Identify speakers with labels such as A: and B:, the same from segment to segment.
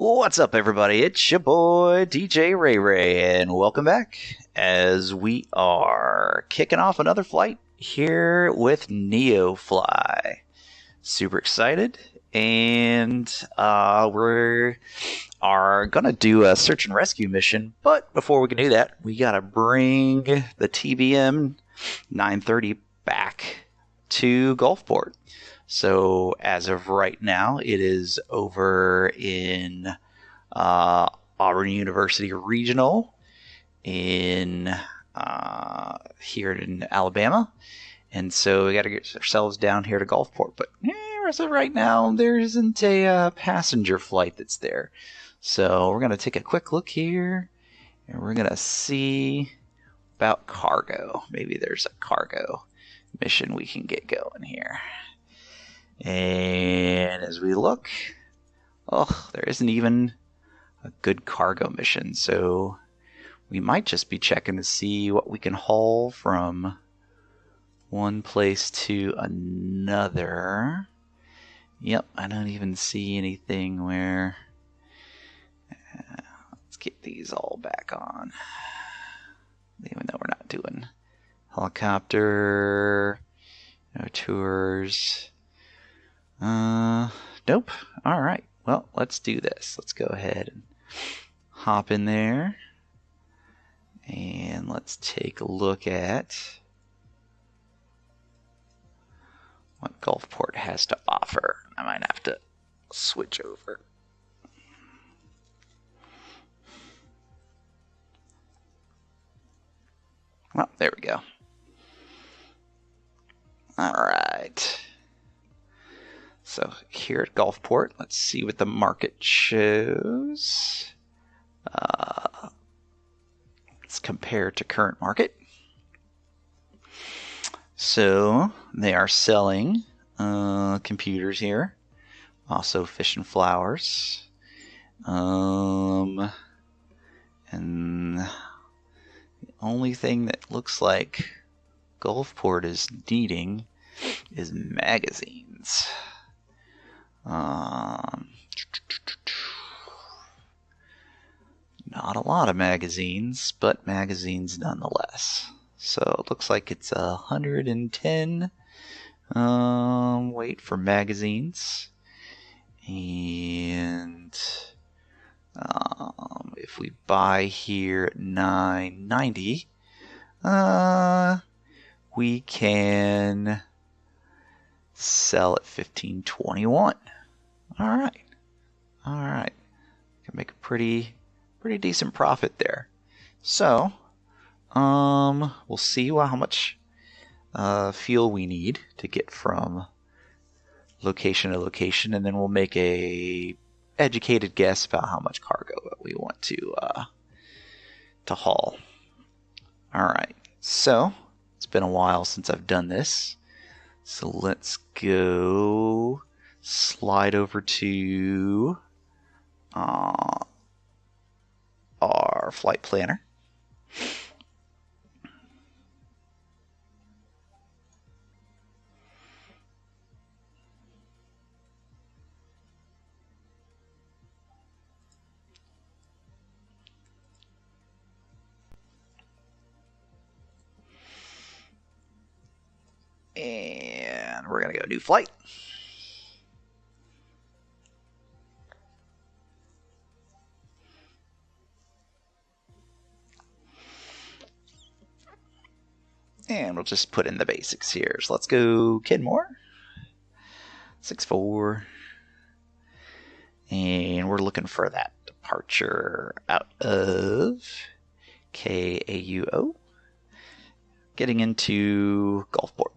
A: What's up, everybody? It's your boy DJ Ray Ray, and welcome back as we are kicking off another flight here with NeoFly. Super excited, and we are gonna do a search and rescue mission. But before we can do that, we gotta bring the TBM 930 back to Gulfport. So as of right now, it is over in Auburn University Regional in here in Alabama. And so we got to get ourselves down here to Gulfport. But as of right now, there isn't a passenger flight that's there. So we're going to take a quick look here, and we're going to see about cargo. Maybe there's a cargo mission we can get going here. And as we look, there isn't even a good cargo mission, so we might just be checking to see what we can haul from one place to another. Yep, I don't even see anything where... let's get these all back on, even though we're not doing helicopter, no tours. Nope. Alright, well, let's do this. Let's go ahead and hop in there, and let's take a look at what Gulfport has to offer. I might have to switch over. Well, there we go. Alright. So here at Gulfport, let's see what the market shows. Let's compare to current market. So they are selling computers here, also fish and flowers, and the only thing that looks like Gulfport is needing is magazines. Not a lot of magazines, but magazines nonetheless. So it looks like it's 110 weight for magazines. And if we buy here at $9.90, we can sell at $15.21. Alright. Can make a pretty decent profit there. So, we'll see how much fuel we need to get from location to location, and then we'll make a educated guess about how much cargo we want to haul. Alright, so it's been a while since I've done this. So let's go slide over to our flight planner. And we're going to go new flight. And we'll just put in the basics here. So let's go Kenmore. 64. And we're looking for that departure out of KAUO. Getting into Gulfport.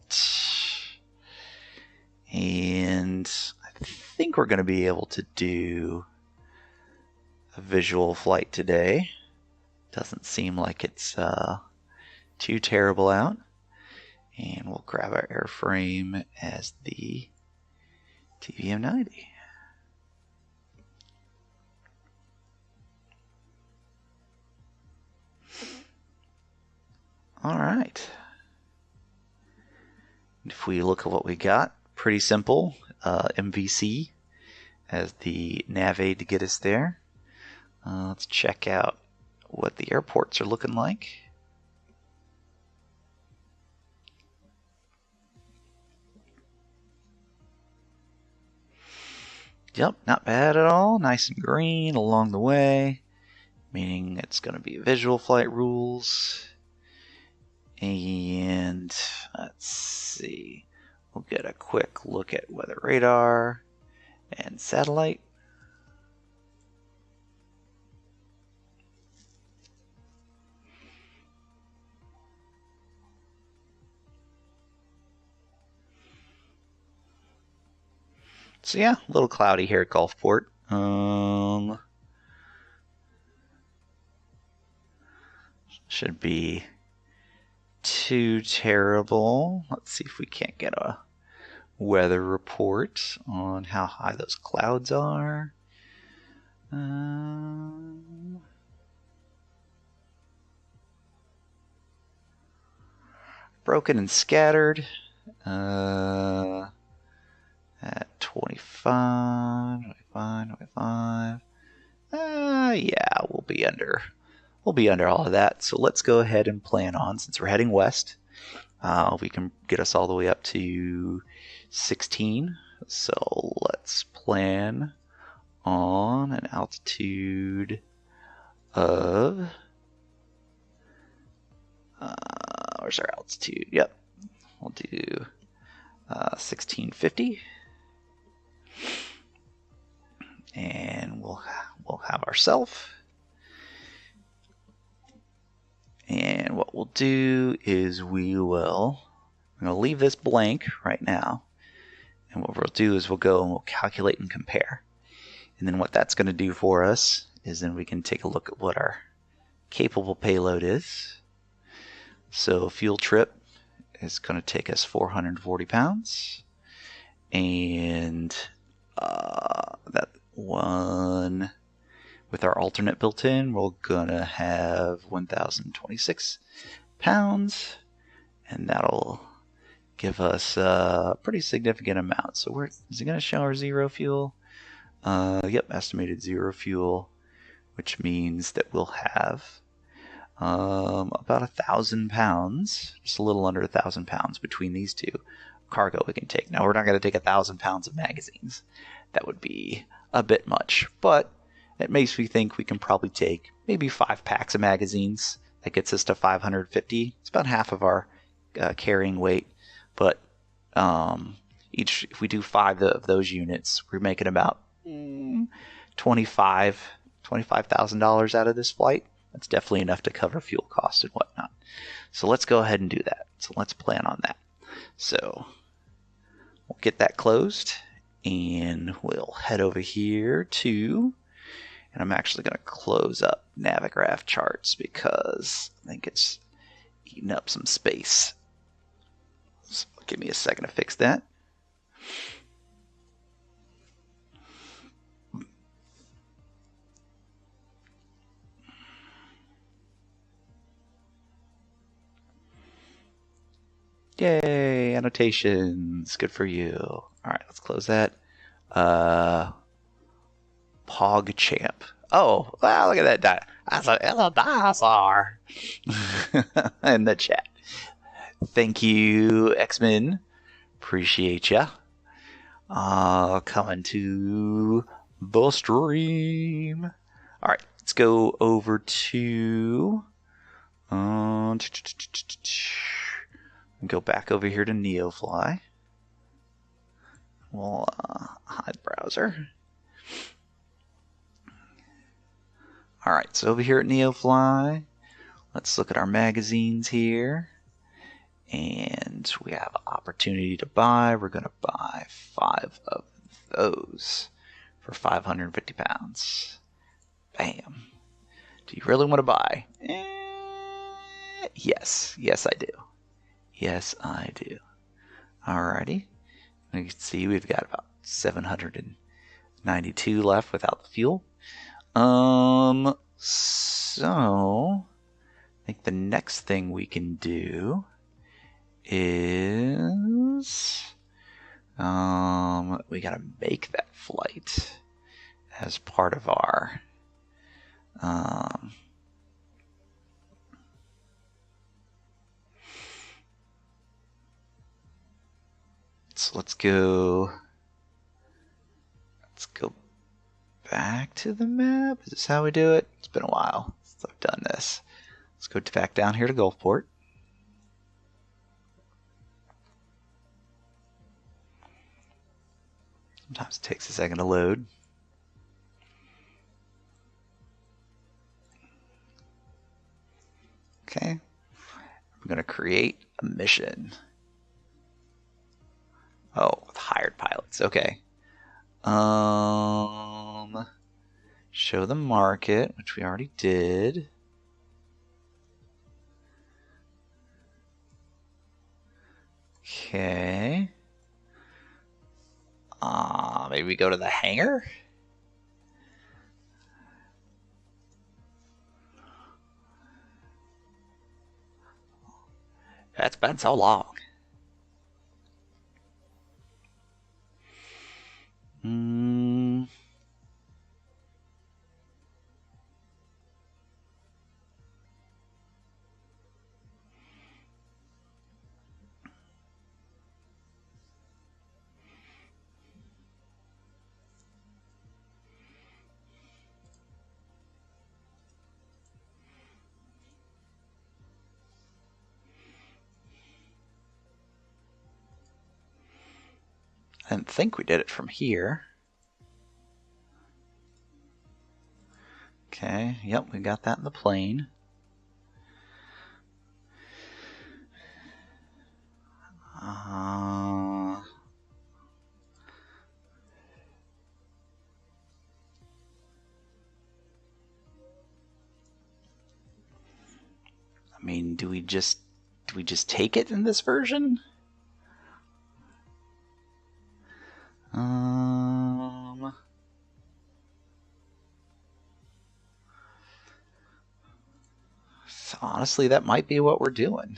A: And I think we're going to be able to do a visual flight today. Doesn't seem like it's too terrible out. And we'll grab our airframe as the TBM 90. All right. If we look at what we got, pretty simple. MVC as the nav aid to get us there. Let's check out what the airports are looking like. Yep, not bad at all. Nice and green along the way, meaning it's going to be visual flight rules. And let's see, we'll get a quick look at weather radar and satellite. So yeah, a little cloudy here at Gulfport. Should be too terrible. Let's see if we can't get a weather report on how high those clouds are. Broken and scattered. At 25, 25. Yeah, we'll be under all of that. So let's go ahead and plan on, since we're heading west, we can get us all the way up to 16. So let's plan on an altitude of, where's our altitude? Yep, we'll do 1650. And we'll have ourselves. And what we'll do is I'm going to leave this blank right now. And what we'll do is we'll go and we'll calculate and compare. And then what that's going to do for us is then we can take a look at what our capable payload is. So fuel trip is going to take us 440 pounds. And that one, with our alternate built in, we're gonna have 1,026 pounds, and that'll give us a pretty significant amount. So is it gonna show our zero fuel? Yep, estimated zero fuel, which means that we'll have about 1,000 pounds, just a little under 1,000 pounds between these two cargo we can take. Now we're not going to take 1,000 pounds of magazines. That would be a bit much, but it makes me think we can probably take maybe 5 packs of magazines. That gets us to 550. It's about half of our carrying weight, but if we do 5 of those units, we're making about $25,000 out of this flight. That's definitely enough to cover fuel costs and whatnot. So let's go ahead and do that. So let's plan on that. So we'll get that closed, and we'll head over here to, and I'm actually going to close up Navigraph charts because I think it's eating up some space. So give me a second to fix that. Yay, annotations. Good for you. All right, let's close that. PogChamp. Oh, wow, look at that. That's a dinosaur in the chat. Thank you, X-Men. Appreciate ya. Coming to the stream. All right, let's go over to... go back over here to NeoFly. We'll hide browser. Alright, so over here at NeoFly, let's look at our magazines here. And we have an opportunity to buy. We're going to buy 5 of those for 550 pounds. Bam. Do you really want to buy? Yes. Yes, I do. Yes, I do. Alrighty. You can see we've got about 792 left without the fuel. So I think the next thing we can do is We gotta make that flight as part of our so let's go back to the map. Is this how we do it? It's been a while since I've done this. Let's go back down here to Gulfport. Sometimes it takes a second to load. Okay. I'm going to create a mission. Oh, with hired pilots. Okay. Show the market, which we already did. Okay. Maybe we go to the hangar? That's been so long. I didn't think we did it from here. Okay, yep, we got that in the plane. I mean, do we just take it in this version? So honestly, that might be what we're doing.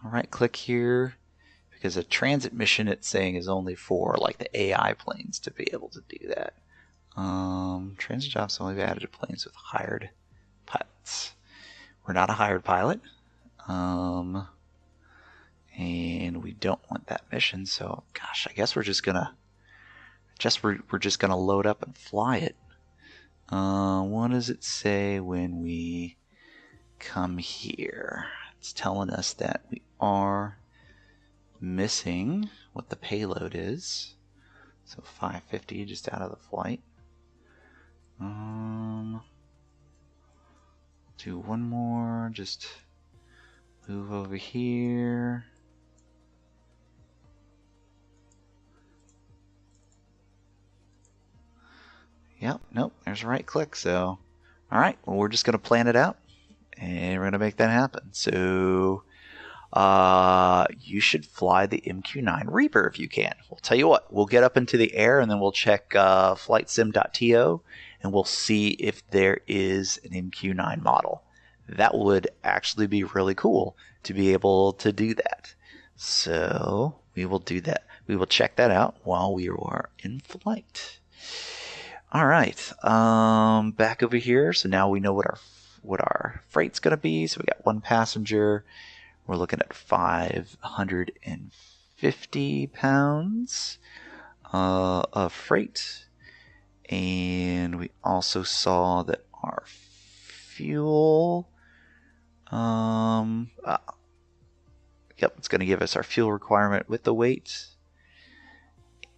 A: All right, click here, because a transit mission it's saying is only for like the AI planes to be able to do that. Transit jobs only be added to planes with hired pilots. We're not a hired pilot, and we don't want that mission. So, gosh, I guess we're just gonna load up and fly it. What does it say when we come here? It's telling us that we are missing what the payload is. So 550 just out of the flight. Do one more, just move over here. Yep, nope, there's a right click. So, all right, well, we're just going to plan it out and we're going to make that happen. So, you should fly the MQ-9 Reaper if you can. We'll tell you what, we'll get up into the air and then we'll check flightsim.to and we'll see if there is an MQ-9 model. That would actually be really cool to be able to do that. So we will do that. We will check that out while we are in flight. All right, back over here. So now we know what our freight's going to be. So we got one passenger. We're looking at 550 pounds of freight. And we also saw that our fuel, yep, it's going to give us our fuel requirement with the weight.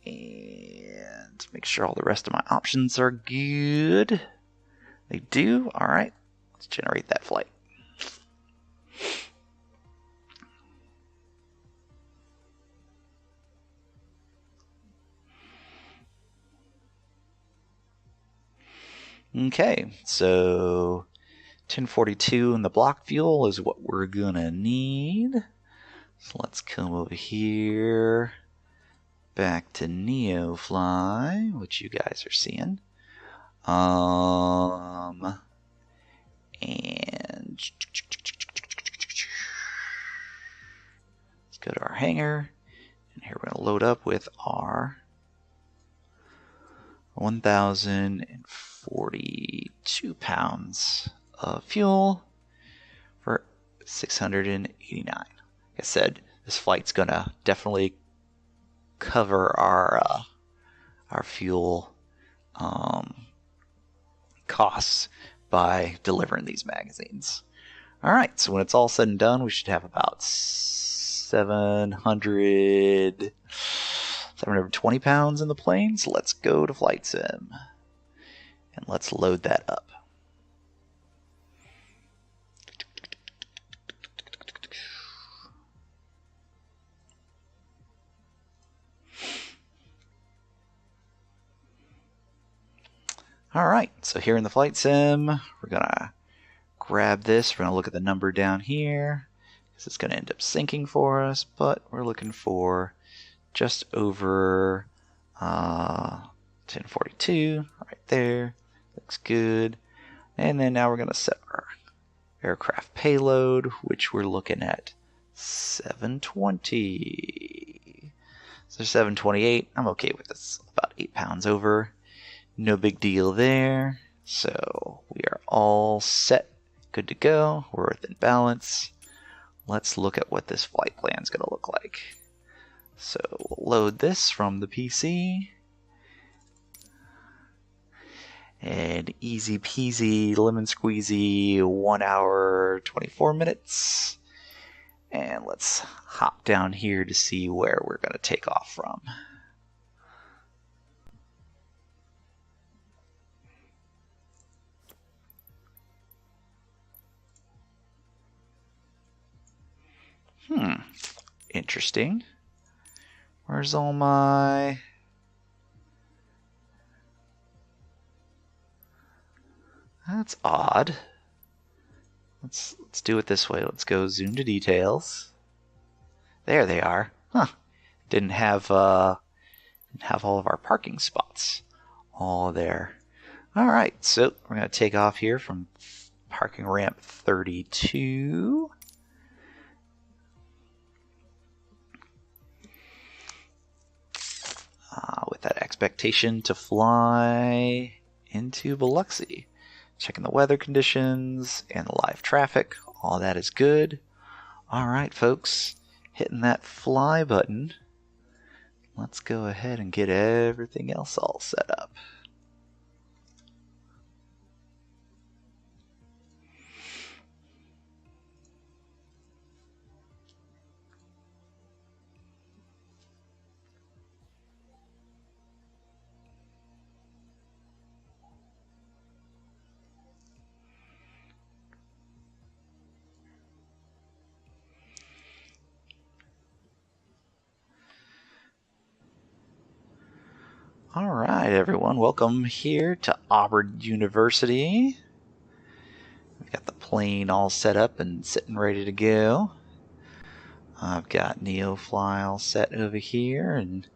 A: And make sure all the rest of my options are good. They do. All right, let's generate that flight. Okay, so 1042 in the block fuel is what we're gonna need. So let's come over here, back to NeoFly, which you guys are seeing. And let's go to our hangar, and Here we're going to load up with our 1,042 pounds of fuel for 689. Like I said, this flight's going to definitely cover our fuel costs by delivering these magazines. Alright, so when it's all said and done, we should have about 720 pounds in the plane. So let's go to Flight Sim and let's load that up. Alright, so here in the Flight Sim, we're going to grab this. We're going to look at the number down here because it's going to end up syncing for us, but we're looking for just over 1042 right there. Looks good. And then now we're going to set our aircraft payload, which we're looking at 720. So 728. I'm okay with this. About 8 pounds over. No big deal there. So we are all set. Good to go. We're within balance. Let's look at what this flight plan is going to look like. So we'll load this from the PC. And easy peasy, lemon squeezy, 1 hour, 24 minutes. And let's hop down here to see where we're going to take off from. Interesting. Where's all my... That's odd. Let's do it this way. Let's go zoom to details. There they are. Huh. Didn't have all of our parking spots all there. All right, so we're going to take off here from parking ramp 32. With that expectation to fly into Biloxi. Checking the weather conditions and the live traffic. All that is good. All right, folks. Hitting that fly button. Let's go ahead and get everything else all set up. All right, everyone. Welcome here to Auburn University. We've got the plane all set up and sitting ready to go. I've got NeoFly all set over here and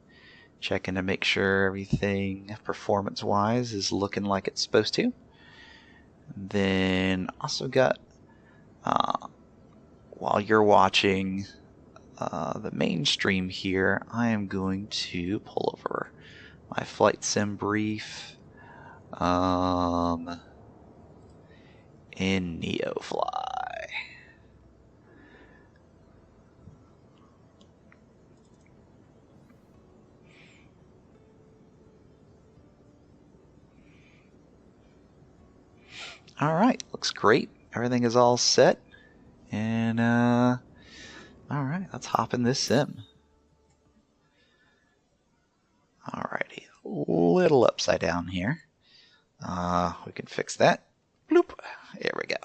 A: checking to make sure everything performance-wise is looking like it's supposed to. And then also got, while you're watching the main stream here, I am going to pull over my flight sim brief in NeoFly. All right, looks great. Everything is all set. And, all right, let's hop in this sim. Alrighty, a little upside down here. We can fix that. Bloop. There we go.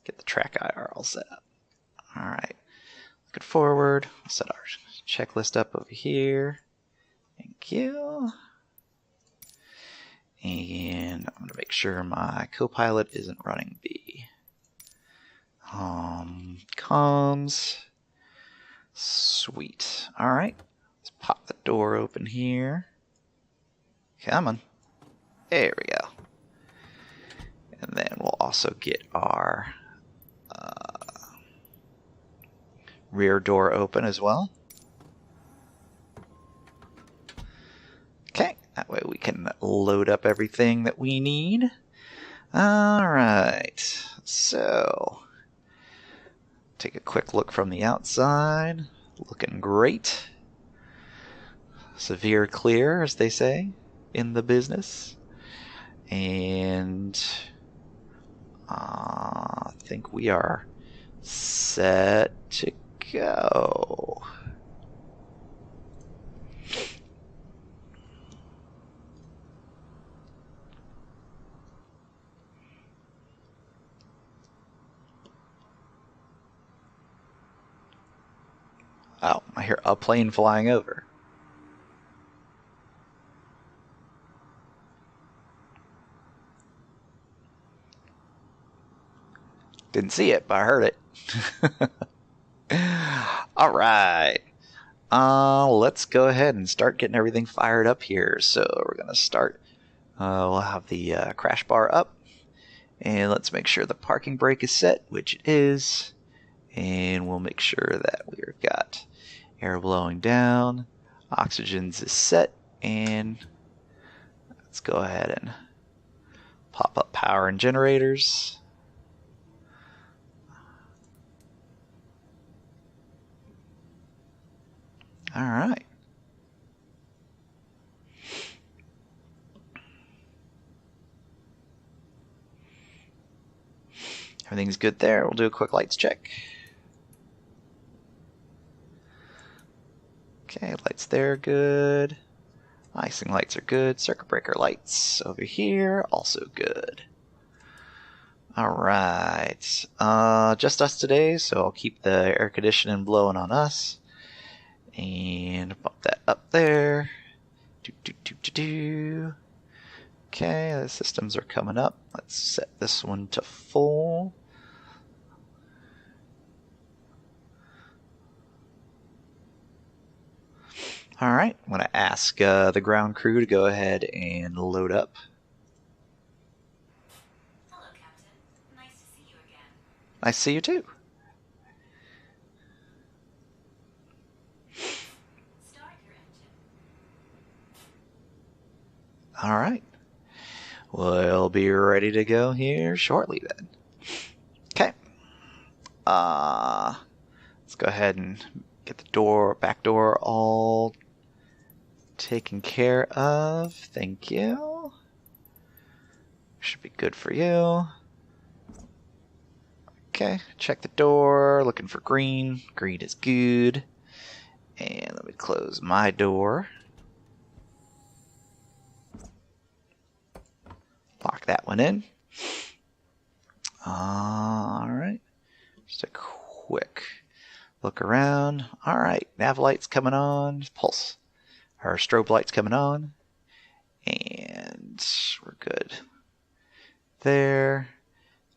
A: Get the track IR all set up. Alright, looking forward. We'll set our checklist up over here. Thank you. And I'm going to make sure my copilot isn't running B. Comms. Sweet. Alright. Let's pop the door open here. Come on. There we go. And then we'll also get our rear door open as well. That way we can load up everything that we need. Alright, so take a quick look from the outside. Looking great. Severe clear, as they say in the business. And I think we are set to go. Oh, I hear a plane flying over. Didn't see it, but I heard it. All right. Let's go ahead and start getting everything fired up here. So we're going to start. We'll have the crash bar up. And let's make sure the parking brake is set, which it is. And we'll make sure that we've got air blowing down. Oxygen's is set. And let's go ahead and pop up power and generators. All right. Everything's good there. We'll do a quick lights check. Okay, lights there, good. Icing lights are good. Circuit breaker lights over here, also good. Alright, just us today, so I'll keep the air conditioning blowing on us. And bump that up there. Okay, the systems are coming up. Let's set this one to full. Alright, I'm going to ask the ground crew to go ahead and load up.
B: Hello, Captain. Nice to see you again.
A: Nice to see you too.
B: Start your engine.
A: Alright. We'll be ready to go here shortly then. Okay. Let's go ahead and get the back door all taken care of. Thank you. Should be good for you. Okay, check the door. Looking for green. Green is good. And let me close my door. Lock that one in. Alright. Just a quick look around. Alright, nav light's coming on. Pulse. Our strobe light's coming on. And we're good there.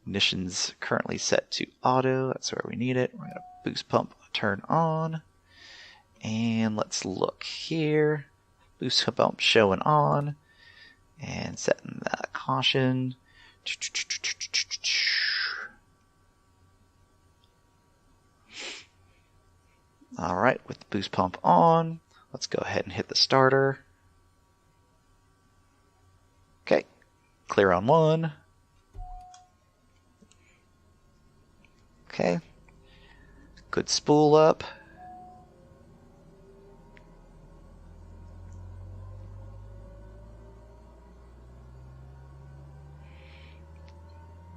A: Ignition's currently set to auto. That's where we need it. We're going to boost pump turn on. And let's look here. Boost pump showing on. And setting the caution. Alright, with the boost pump on, let's go ahead and hit the starter. Okay, clear on one. Okay, good spool up.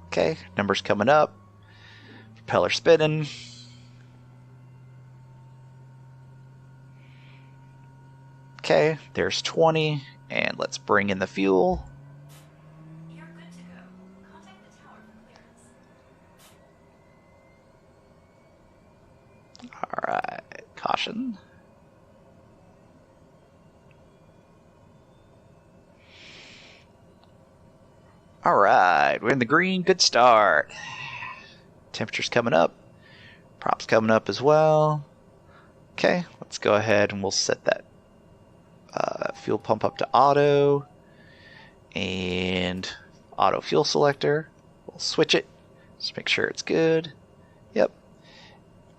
A: Okay, numbers coming up. Propeller spinning. Okay, there's 20, and let's bring in the fuel.
B: You're good to go. Contact the tower for clearance.
A: Alright, caution. Alright, we're in the green, good start. Temperature's coming up. Props coming up as well. Okay, let's go ahead and we'll set that fuel pump up to auto. And auto fuel selector. We'll switch it. Just make sure it's good. Yep.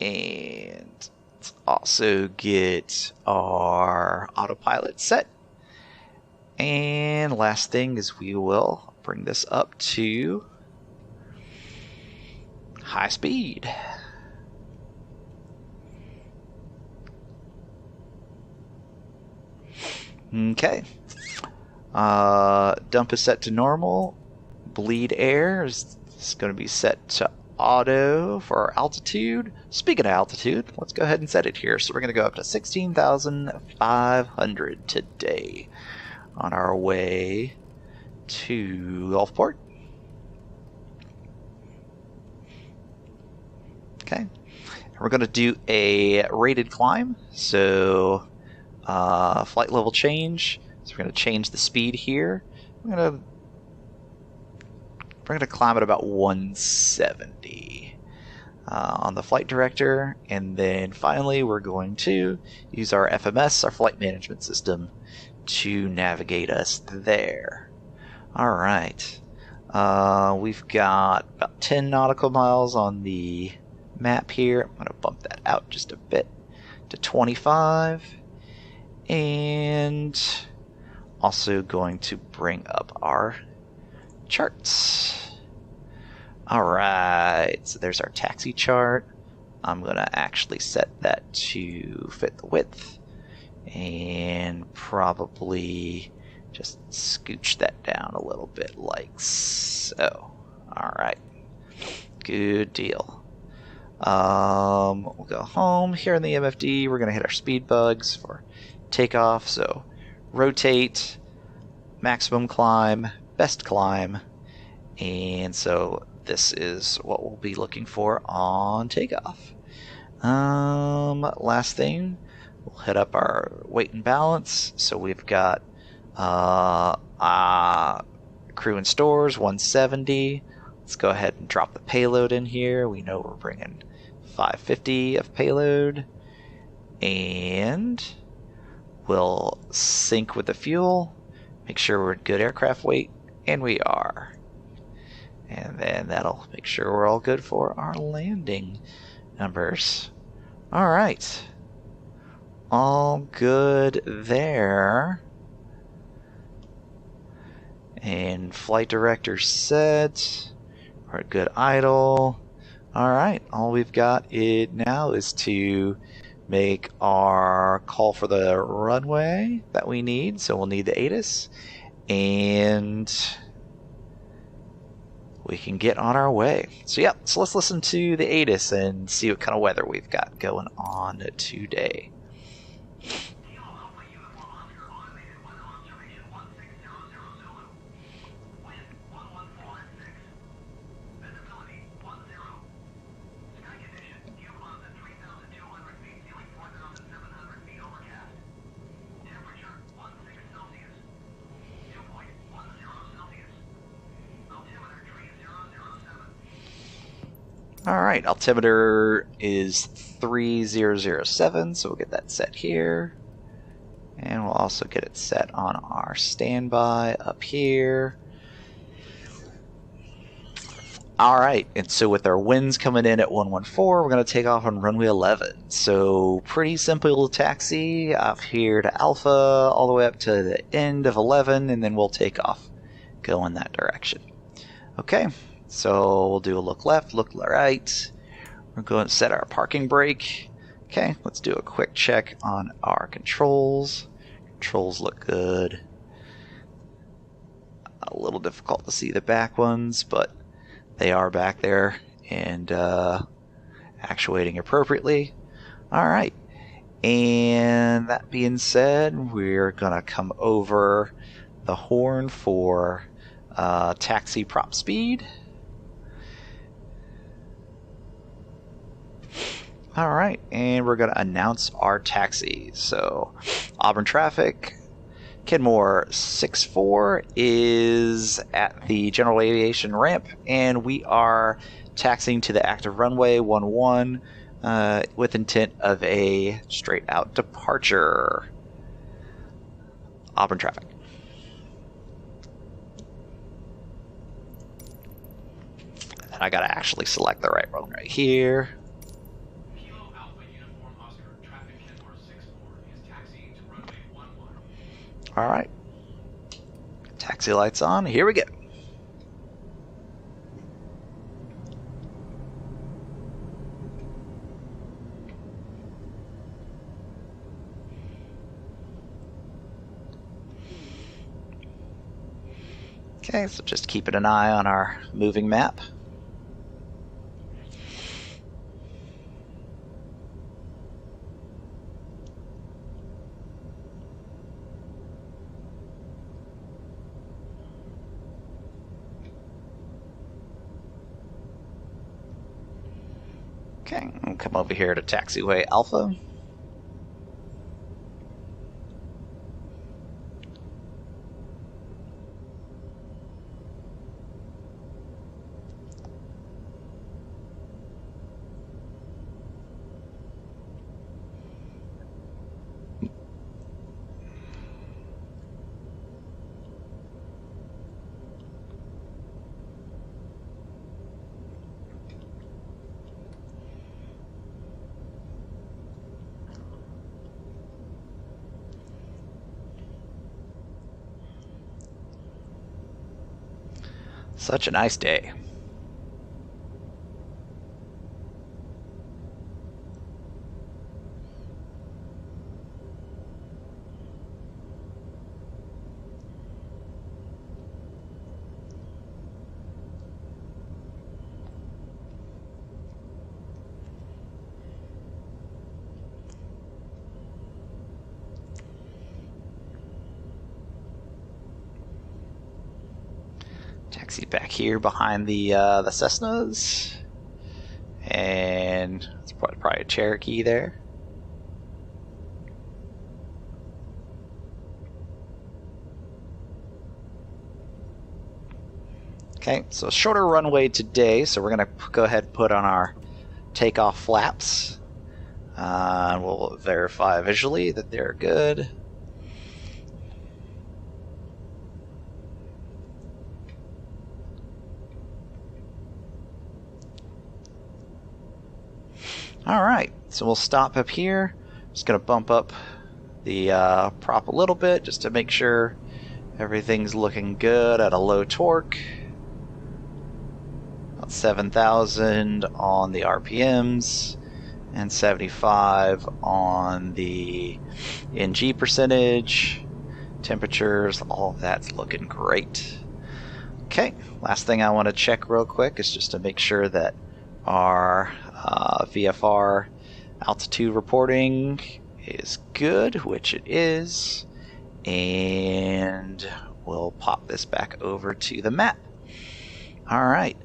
A: And let's also get our autopilot set. And last thing is we will bring this up to high speed. Okay. Dump is set to normal. Bleed air is going to be set to auto for our altitude. Speaking of altitude, let's go ahead and set it here. So we're going to go up to 16,500 today on our way to Gulfport. Okay. And we're going to do a rated climb. So flight level change. So we're going to change the speed here. We're going to climb at about 170 on the flight director, and then finally we're going to use our FMS, our flight management system, to navigate us there. All right, we've got about 10 nautical miles on the map here. I'm going to bump that out just a bit to 25, and also going to bring up our charts. Alright, so there's our taxi chart. I'm going to actually set that to fit the width and probably just scooch that down a little bit like so. Alright, good deal. We'll go home. Here in the MFD, we're going to hit our speed bugs for takeoff. So rotate, maximum climb, best climb, and so this is what we'll be looking for on takeoff. Last thing, we'll hit up our weight and balance. So we've got crew and stores 170. Let's go ahead and drop the payload in here. We know we're bringing 550 of payload, and we'll sync with the fuel. Make sure we're in good aircraft weight, and we are. And then that'll make sure we're all good for our landing numbers. All right. All good there. And flight director set. We're at good idle. All right. All we've got now is to make our call for the runway that we need. So we'll need the ATIS. And we can get on our way. So yeah, so let's listen to the ATIS and see what kind of weather we've got going on today. Alright, altimeter is 3007, so we'll get that set here. And we'll also get it set on our standby up here. Alright, and so with our winds coming in at 114, we're going to take off on runway 11. So pretty simple taxi off here to Alpha, all the way up to the end of 11, and then we'll take off, go in that direction. Okay. So we'll do a look left, look right. We're going to set our parking brake. Okay, let's do a quick check on our controls. Controls look good. A little difficult to see the back ones, but they are back there and actuating appropriately. All right. And that being said, we're going to come over the horn for taxi prop speed. Alright, and we're going to announce our taxi. So, Auburn traffic, Kenmore 64 is at the general aviation ramp, and we are taxiing to the active runway 11 with intent of a straight out departure. Auburn traffic. And I got to actually select the right one right here. Alright. Taxi lights on. Here we go. Okay, so just keeping an eye on our moving map. Okay, we'll come over here to Taxiway Alpha. Such a nice day. Taxi back here behind the Cessnas, and it's probably a Cherokee there. Okay, so a shorter runway today, so we're going to go ahead and put on our takeoff flaps. We'll verify visually that they're good. Alright, so we'll stop up here. Just going to bump up the prop a little bit just to make sure everything's looking good at a low torque. About 7,000 on the RPMs and 75 on the NG percentage. Temperatures, all of that's looking great. Okay, last thing I want to check real quick is just to make sure that our VFR altitude reporting is good, which it is, and we'll pop this back over to the map. Alright,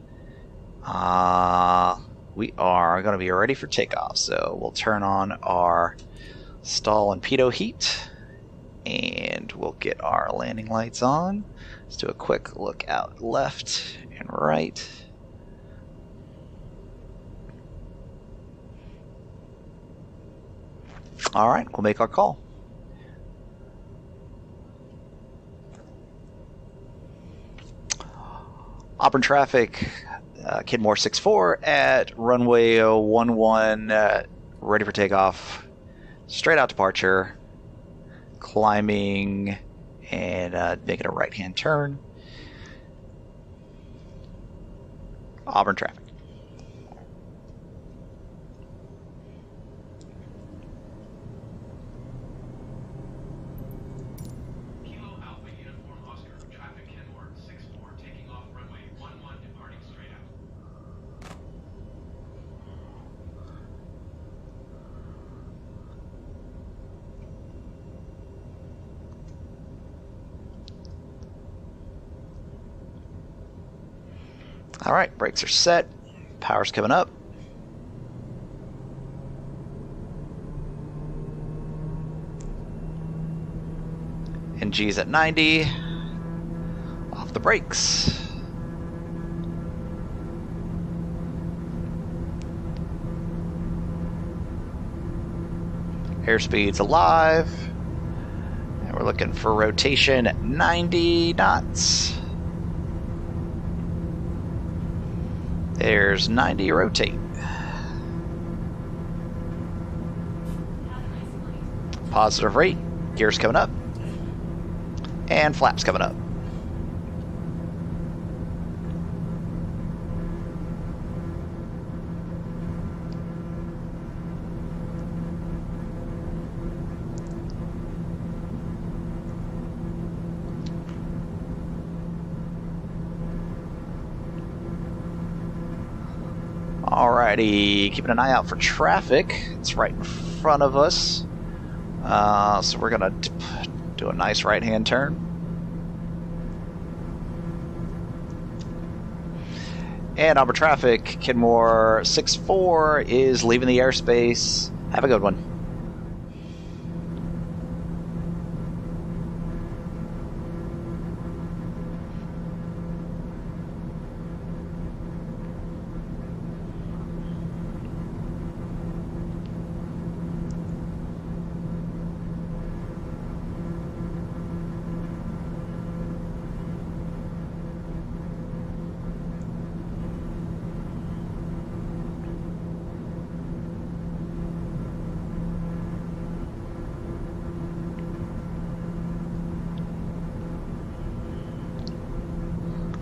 A: we are going to be ready for takeoff, so we'll turn on our stall and pitot heat, and we'll get our landing lights on. Let's do a quick look out left and right. Alright, we'll make our call. Auburn traffic, Kidmore 64 at runway 11, ready for takeoff. Straight out departure, climbing and making a right-hand turn. Auburn traffic. Alright, brakes are set. Power's coming up. NG's at 90. Off the brakes. Airspeed's alive. And we're looking for rotation at 90 knots. There's 90 rotate. Positive rate. Gears coming up. And flaps coming up. Alrighty, keeping an eye out for traffic. It's right in front of us. So we're gonna do a nice right-hand turn. And Arbor traffic, Kenmore 6-4 is leaving the airspace. Have a good one.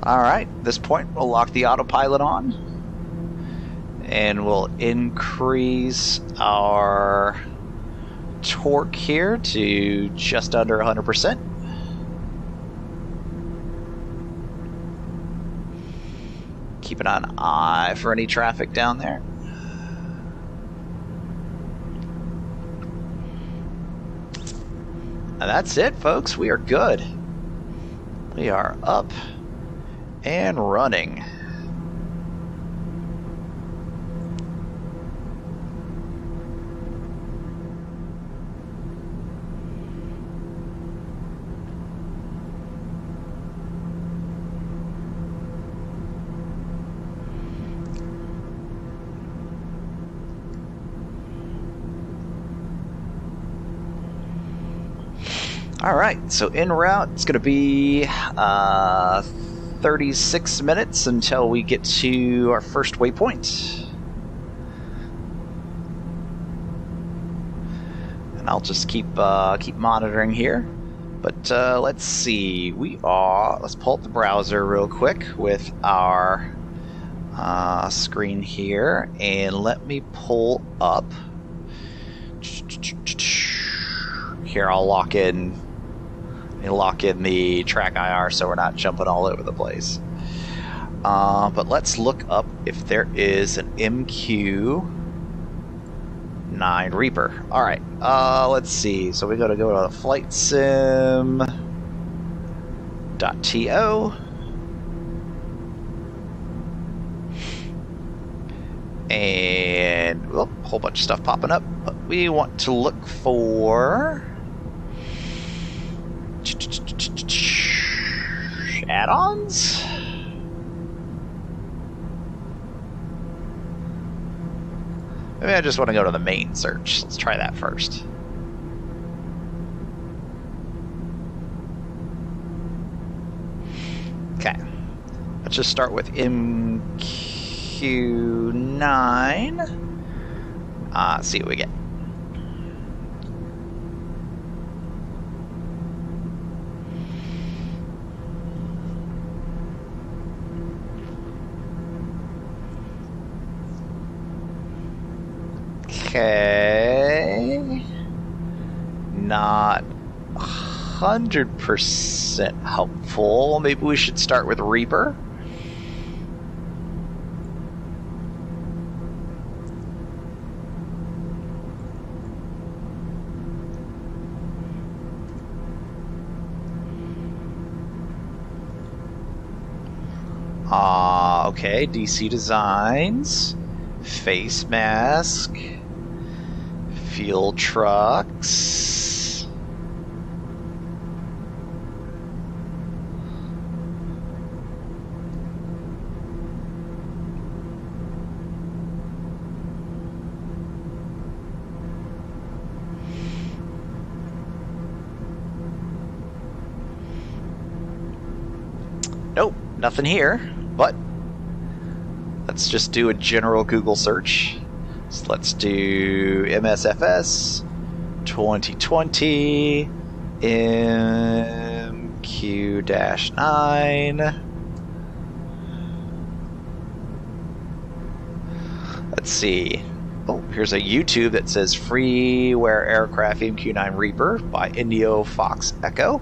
A: Alright, at this point we'll lock the autopilot on and we'll increase our torque here to just under 100%. Keeping an eye for any traffic down there. And that's it, folks. We are good. We are up and running. All right, so en route, it's going to be 36 minutes until we get to our first waypoint. And I'll just keep monitoring here. But let's see, let's pull up the browser real quick with our screen here, and let me pull up. Here, I'll lock in the track IR so we're not jumping all over the place. But let's look up if there is an MQ-9 Reaper. All right, let's see. So we got to go to flightsim.to. And a whole bunch of stuff popping up. But we want to look for add-ons. Maybe I just want to go to the main search. Let's try that first. Okay. Let's just start with MQ-9. See what we get. Okay, not 100% helpful. Maybe we should start with Reaper. Okay, DC Designs, face mask, fuel trucks. Nope, nothing here, but let's just do a general Google search. So let's do MSFS 2020 MQ-9. Let's see. Oh, here's a YouTube that says Freeware Aircraft MQ-9 Reaper by Indio Fox Echo.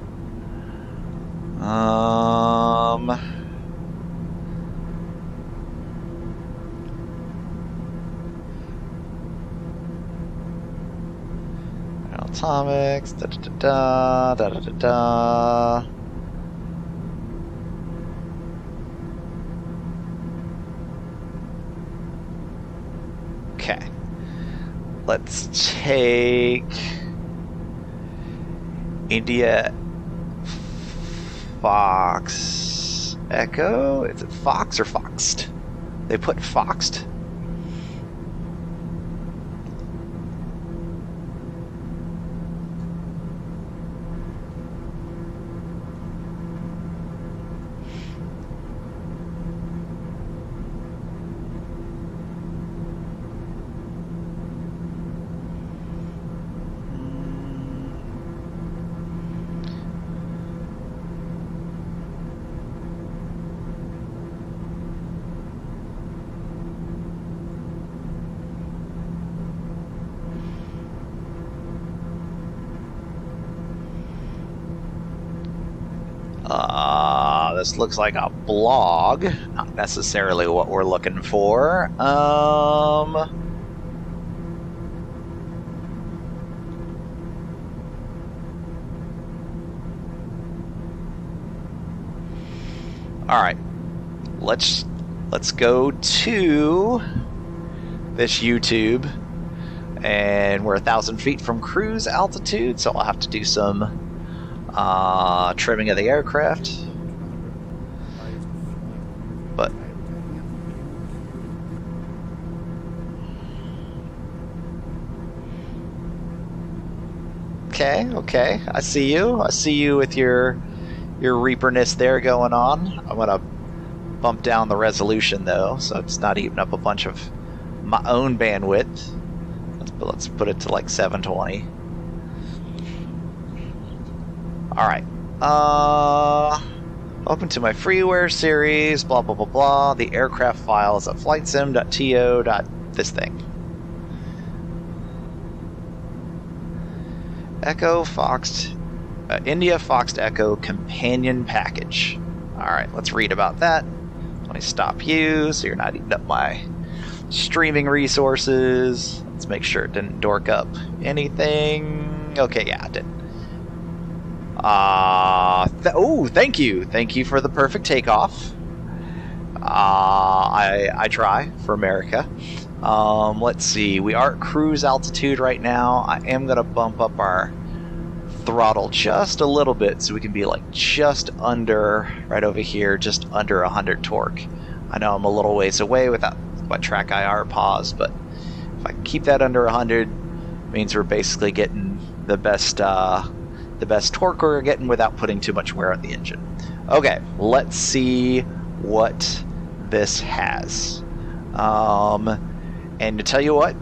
A: atomics, da da da da da da da. Okay. Let's take India Fox Echo. Is it Fox or Foxed? They put Foxed. This looks like a blog. Not necessarily what we're looking for. All right. Let's go to this YouTube, and we're 1,000 feet from cruise altitude, so I'll have to do some trimming of the aircraft. But okay, I see you. I see you with your reaperness there going on. I'm gonna bump down the resolution though, so it's not eating up a bunch of my own bandwidth. Let's put it to like 720. All right. Open to my freeware series, blah, blah, blah, blah. The aircraft file is at flightsim.to. This thing. Echo Foxed, India Foxed Echo companion package. All right, let's read about that. Let me stop you so you're not eating up my streaming resources. Let's make sure it didn't dork up anything. Okay, yeah, it didn't. Thank you. Thank you for the perfect takeoff. I try for America. Let's see. We are at cruise altitude right now. I am going to bump up our throttle just a little bit so we can be like just under, right over here, just under 100 torque. I know I'm a little ways away without my track IR pause, but if I keep that under 100, it means we're basically getting the best torque we're getting without putting too much wear on the engine. Okay, let's see what this has. And to tell you what,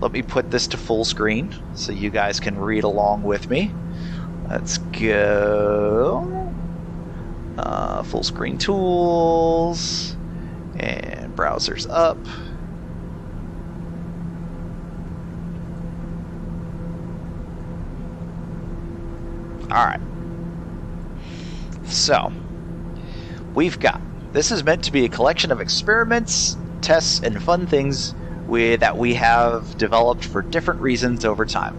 A: let me put this to full screen so you guys can read along with me. Let's go. Full screen tools and browsers up. Alright, so we've got, this is meant to be a collection of experiments, tests, and fun things that we have developed for different reasons over time,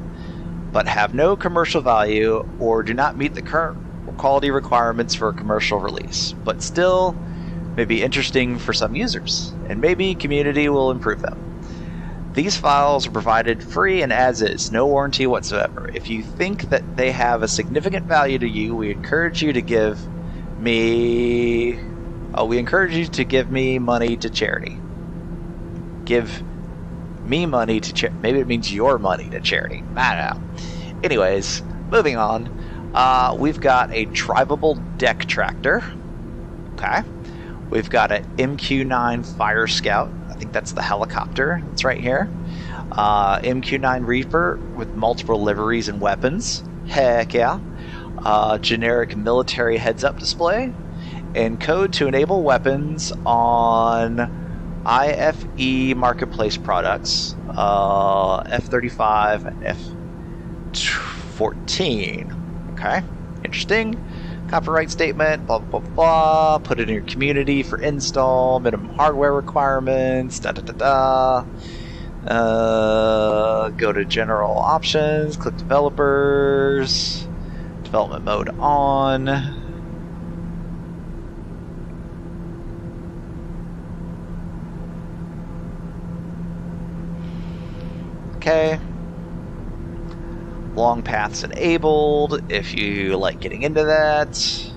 A: but have no commercial value or do not meet the current quality requirements for a commercial release, but still may be interesting for some users, and maybe community will improve them. These files are provided free and as is, no warranty whatsoever. If you think that they have a significant value to you, we encourage you to give me money to charity. Give me money to charity. Maybe it means your money to charity. I don't know. Anyways, moving on. We've got a drivable deck tractor. Okay. We've got an MQ-9 Fire Scout. I think that's the helicopter that's right here. MQ-9 Reaper with multiple liveries and weapons. Heck yeah. Generic military heads-up display. And code to enable weapons on IFE marketplace products. F-35 and F-14. Okay, interesting. Copyright statement, blah, blah, blah. Put it in your community for install. Minimum hardware requirements. Da, da, da, da. Go to general options, click developers, development mode on. Okay. Long paths enabled if you like getting into that.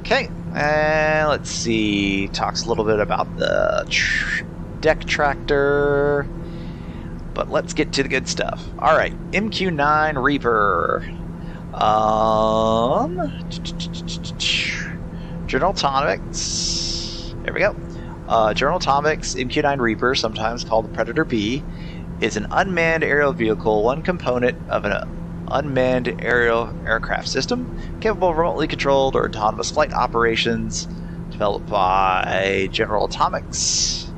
A: Okay, and let's see. Talks a little bit about the deck tractor, but let's get to the good stuff. All right, MQ9 Reaper. General Atomics. There we go. General Atomics MQ9 Reaper, sometimes called the Predator B, is an unmanned aerial vehicle, one component of an unmanned aerial aircraft system capable of remotely controlled or autonomous flight operations, developed by General Atomics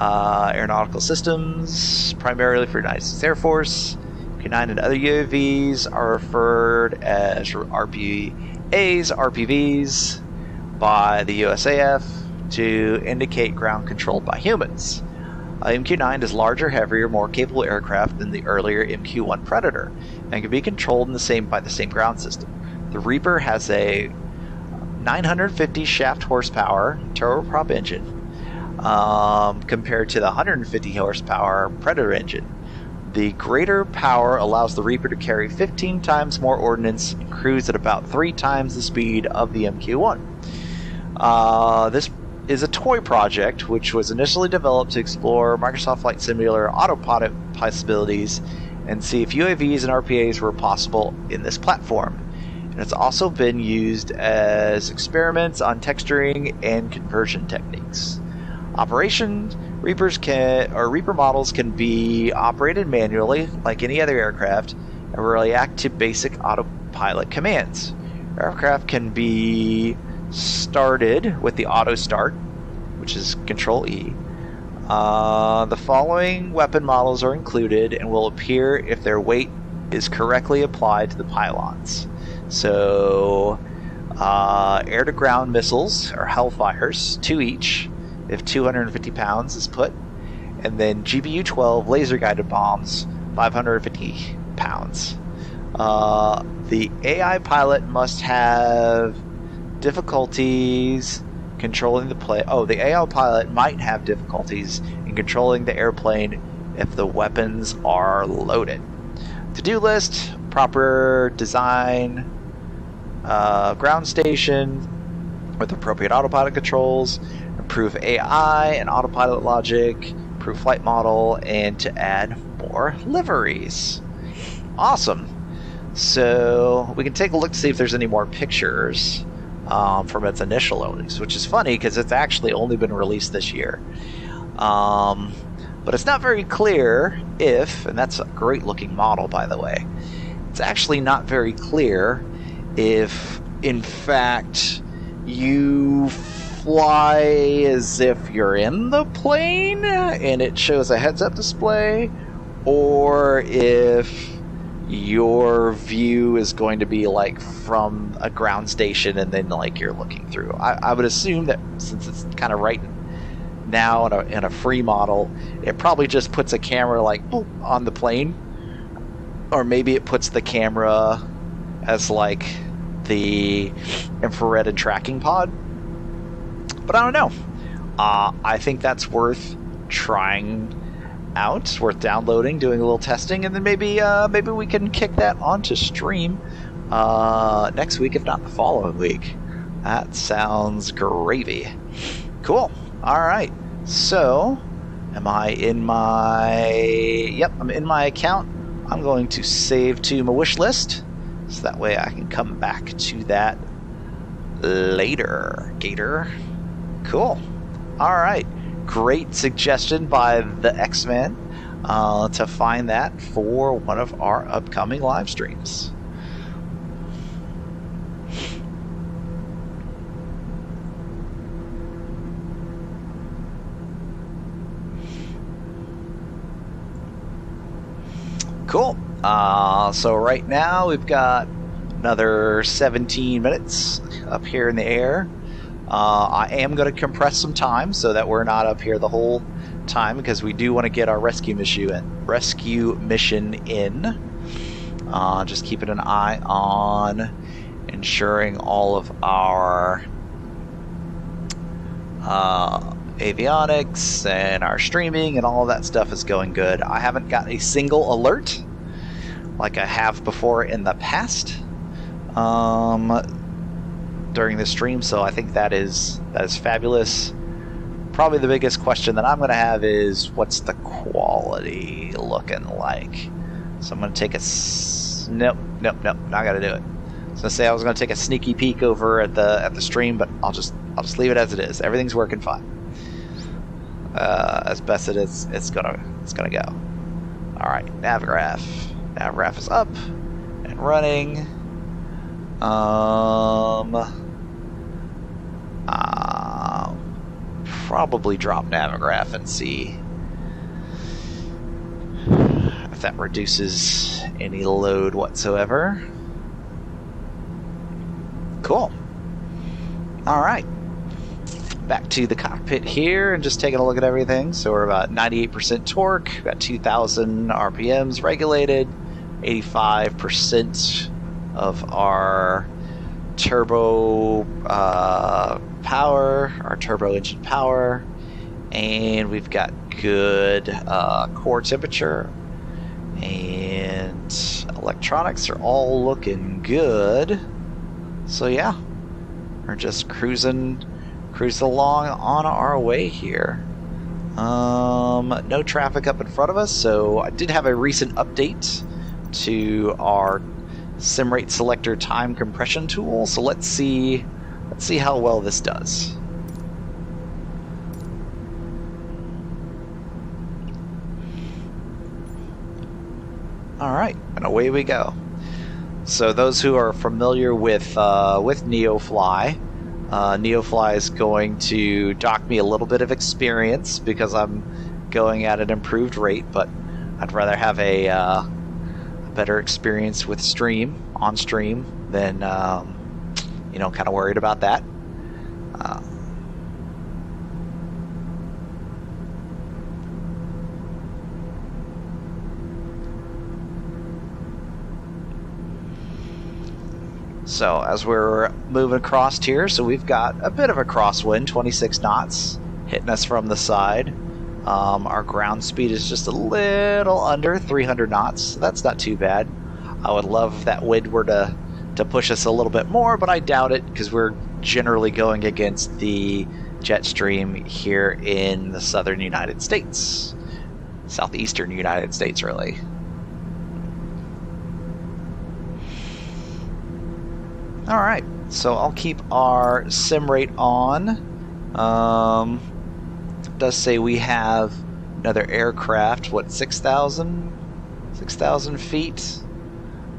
A: Aeronautical Systems, primarily for the United States Air Force. MQ9 and other UAVs are referred as RPVs by the USAF to indicate ground controlled by humans. MQ-9 is larger, heavier, more capable aircraft than the earlier MQ-1 Predator, and can be controlled by the same ground system. The Reaper has a 950 shaft horsepower turboprop engine, compared to the 150 horsepower Predator engine. The greater power allows the Reaper to carry 15 times more ordnance and cruise at about 3 times the speed of the MQ-1. This is a toy project which was initially developed to explore Microsoft Flight Simulator autopilot possibilities and see if UAVs and RPAs were possible in this platform. And it's also been used as experiments on texturing and conversion techniques. Operation Reaper models can be operated manually like any other aircraft and react to basic autopilot commands. Aircraft can be started with the auto start, which is Control E. The following weapon models are included and will appear if their weight is correctly applied to the pylons. So, air-to-ground missiles, or Hellfires, 2 each, if 250 pounds is put, and then GBU-12 laser-guided bombs, 550 pounds. The AI pilot must have difficulties controlling the plane. Oh, the AI pilot might have difficulties in controlling the airplane if the weapons are loaded. To-do list: proper design, ground station with appropriate autopilot controls, improve AI and autopilot logic, improve flight model, and to add more liveries. Awesome. So we can take a look to see if there's any more pictures from its initial loadings, which is funny because it's actually only been released this year. But it's not very clear if, and that's a great looking model by the way, it's actually not very clear if in fact you fly as if you're in the plane and it shows a heads-up display, or if your view is going to be like from a ground station and then like you're looking through. I would assume that since it's kind of right now in a free model, it probably just puts a camera like boop, on the plane, or maybe it puts the camera as like the infrared and tracking pod, but I don't know. I think that's worth trying out. It's worth downloading, doing a little testing, and then maybe we can kick that onto stream next week, if not the following week. That sounds gravy. Cool. All right. So, am I in my? Yep, I'm in my account. I'm going to save to my wish list, so that way I can come back to that later. Gator. Cool. All right. Great suggestion by the X-Men to find that for one of our upcoming live streams. Cool. So right now we've got another 17 minutes up here in the air. I am going to compress some time so that we're not up here the whole time, because we do want to get our rescue mission in. Just keeping an eye on ensuring all of our avionics and our streaming and all of that stuff is going good. I haven't got a single alert like I have before in the past during the stream, so I think that is fabulous. Probably the biggest question that I'm going to have is, what's the quality looking like? So I'm going to take a nope, not going to do it. I was going to say I was going to take a sneaky peek over at the stream, but I'll just leave it as it is. Everything's working fine, as best it is. It's gonna go. All right, Navgraph is up and running. Probably drop Navgraph and see if that reduces any load whatsoever. Cool. All right. Back to the cockpit here and just taking a look at everything. So we're about 98% torque, got 2,000 RPMs regulated, 85% of our turbo power, our turbo engine power, and we've got good core temperature, and electronics are all looking good. So yeah, we're just cruising along on our way here. No traffic up in front of us, so I did have a recent update to our sim rate selector time compression tool, so let's see how well this does. All right, and away we go. So those who are familiar with NeoFly, NeoFly is going to dock me a little bit of experience because I'm going at an improved rate, but I'd rather have a better experience with on stream than kind of worried about that. So as we're moving across here, so we've got a bit of a crosswind, 26 knots hitting us from the side. Our ground speed is just a little under 300 knots, so that's not too bad. I would love if that wind were to push us a little bit more, but I doubt it, because we're generally going against the jet stream here in the southern United States. Southeastern United States, really. Alright, so I'll keep our sim rate on. It does say we have another aircraft, what, 6,000 feet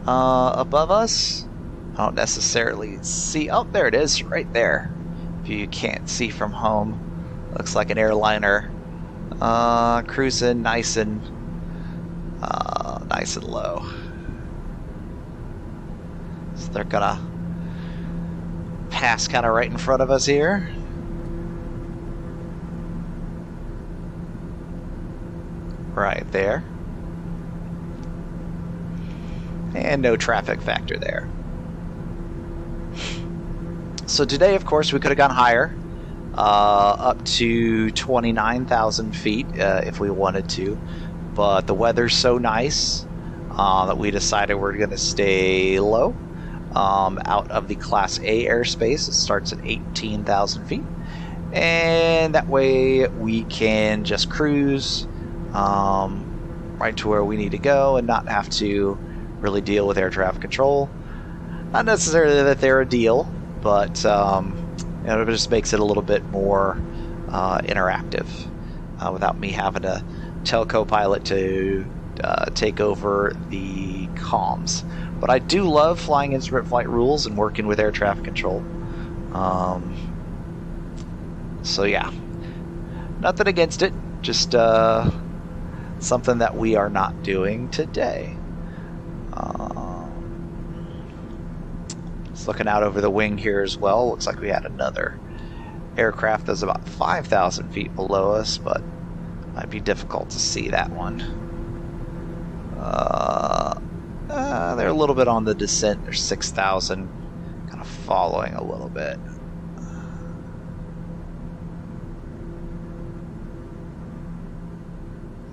A: above us? I don't necessarily see. Oh, there it is, right there. If you can't see from home, looks like an airliner cruising nice and low. So they're gonna pass kind of right in front of us here. Right there. And no traffic factor there. So today, of course, we could have gone higher, up to 29,000 feet if we wanted to, but the weather's so nice that we decided we're going to stay low. Out of the Class A airspace, it starts at 18,000 feet, and that way we can just cruise right to where we need to go and not have to really deal with air traffic control. Not necessarily that they're a deal, but it just makes it a little bit more interactive without me having to tell Copilot to take over the comms. But I do love flying instrument flight rules and working with air traffic control. So yeah, nothing against it, just something that we are not doing today. Just looking out over the wing here as well, looks like we had another aircraft that's about 5,000 feet below us, but might be difficult to see that one. They're a little bit on the descent. They're 6,000, kind of following a little bit.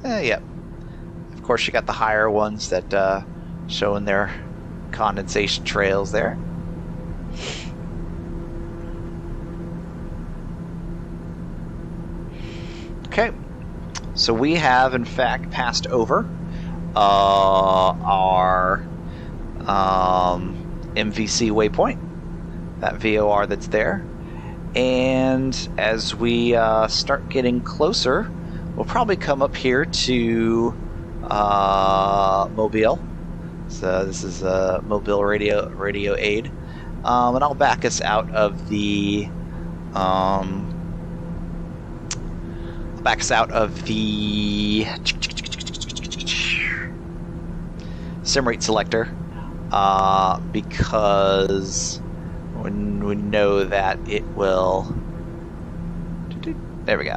A: Yep. Of course, you got the higher ones that showing their condensation trails there. Okay, so we have in fact passed over our MVC waypoint, that VOR that's there, and as we start getting closer, we'll probably come up here to Mobile. So this is a Mobile radio aid, and I'll back us out of the sim rate selector, because when we know that it will. There we go.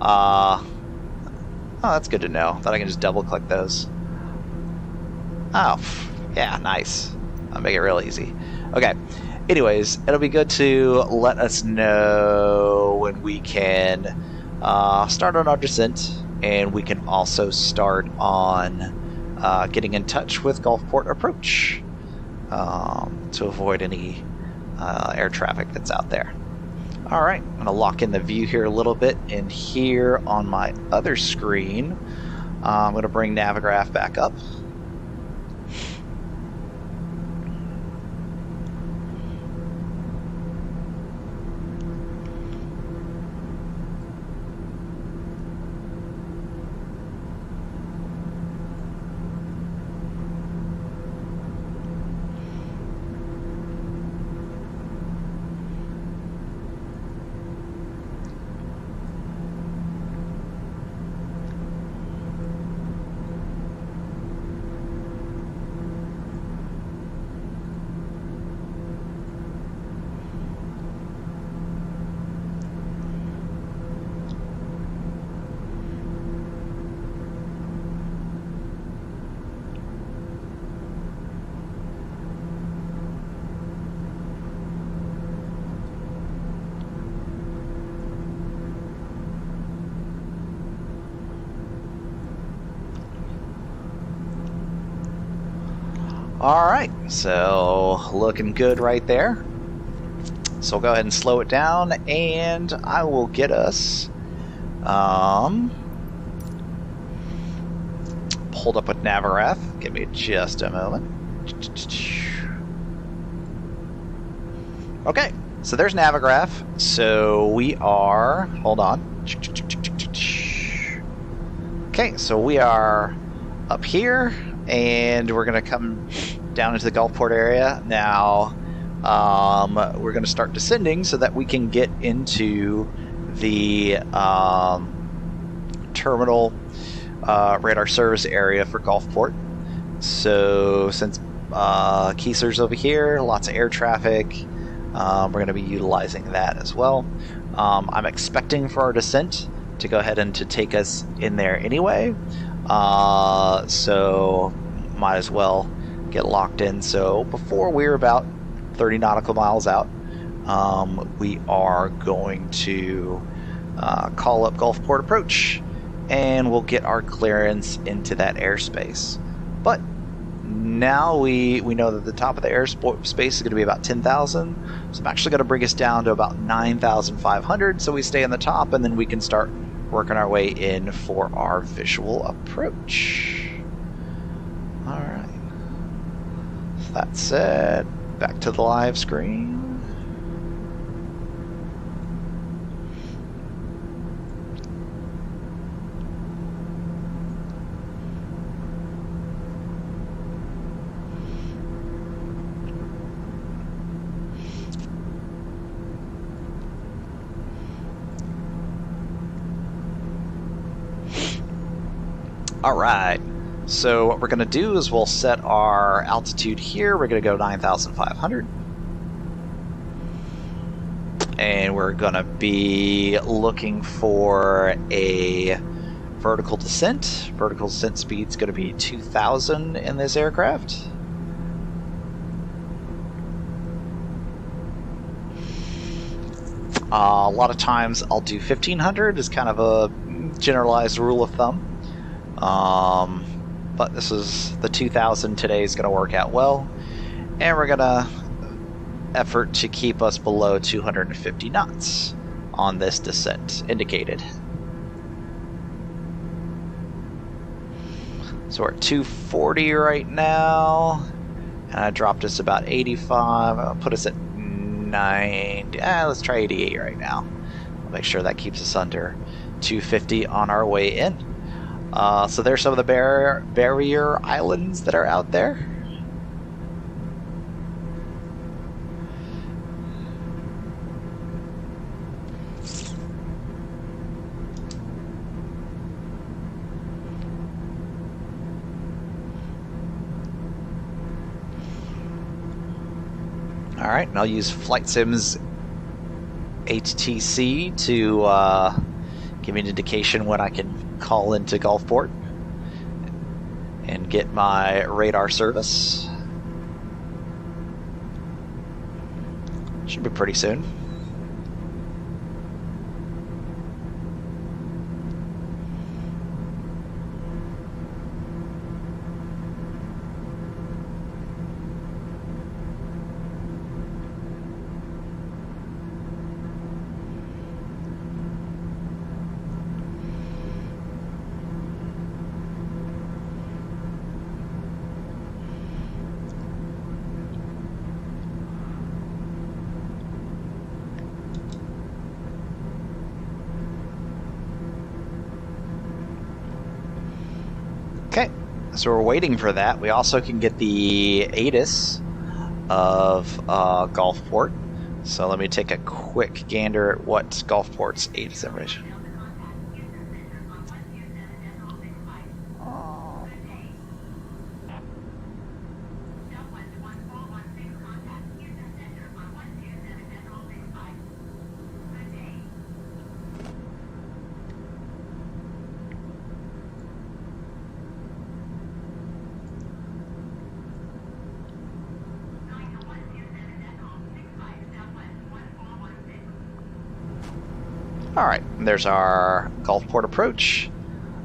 A: Oh, that's good to know. That I can just double click those. Oh, yeah, nice. I'll make it real easy. Okay. Anyways, it'll be good to let us know when we can start on our descent, and we can also start on getting in touch with Gulfport approach to avoid any air traffic that's out there. Alright, I'm going to lock in the view here a little bit, and here on my other screen, I'm going to bring Navigraph back up. Alright, so looking good right there. So we'll go ahead and slow it down, and I will get us pulled up with Navigraph. Give me just a moment. Okay, so there's Navigraph. So we are, hold on. Okay, so we are up here, and we're going to come down into the Gulfport area. Now, we're going to start descending so that we can get into the terminal radar service area for Gulfport. So, since Keyser's over here, lots of air traffic, we're going to be utilizing that as well. I'm expecting for our descent to go ahead and to take us in there anyway. So might as well get locked in. So before we're about 30 nautical miles out, we are going to call up Gulfport approach, and we'll get our clearance into that airspace. But now we know that the top of the airspace is going to be about 10,000, so I'm actually going to bring us down to about 9,500, so we stay on the top, and then we can start working our way in for our visual approach. Alright. So that said, back to the live screen. Alright, so what we're going to do is we'll set our altitude here. We're going to go 9,500. and we're gonna be looking for a vertical descent. Vertical descent speed's gonna be 2,000 in this aircraft. A lot of times I'll do 1,500 as kind of a generalized rule of thumb. But this is the 2,000 today is going to work out well. And we're going to effort to keep us below 250 knots on this descent indicated. So we're at 240 right now. And I dropped us about 85. I'll put us at 90. Let's try 88 right now. I'll make sure that keeps us under 250 on our way in. So there's some of the barrier islands that are out there. Alright, and I'll use Flight Sims HTC to give me an indication when I can call into Gulfport and get my radar service. Should be pretty soon. Okay, so we're waiting for that. We also can get the ATIS of Gulfport. So let me take a quick gander at what Gulfport's ATIS information. Alright, there's our Gulfport approach.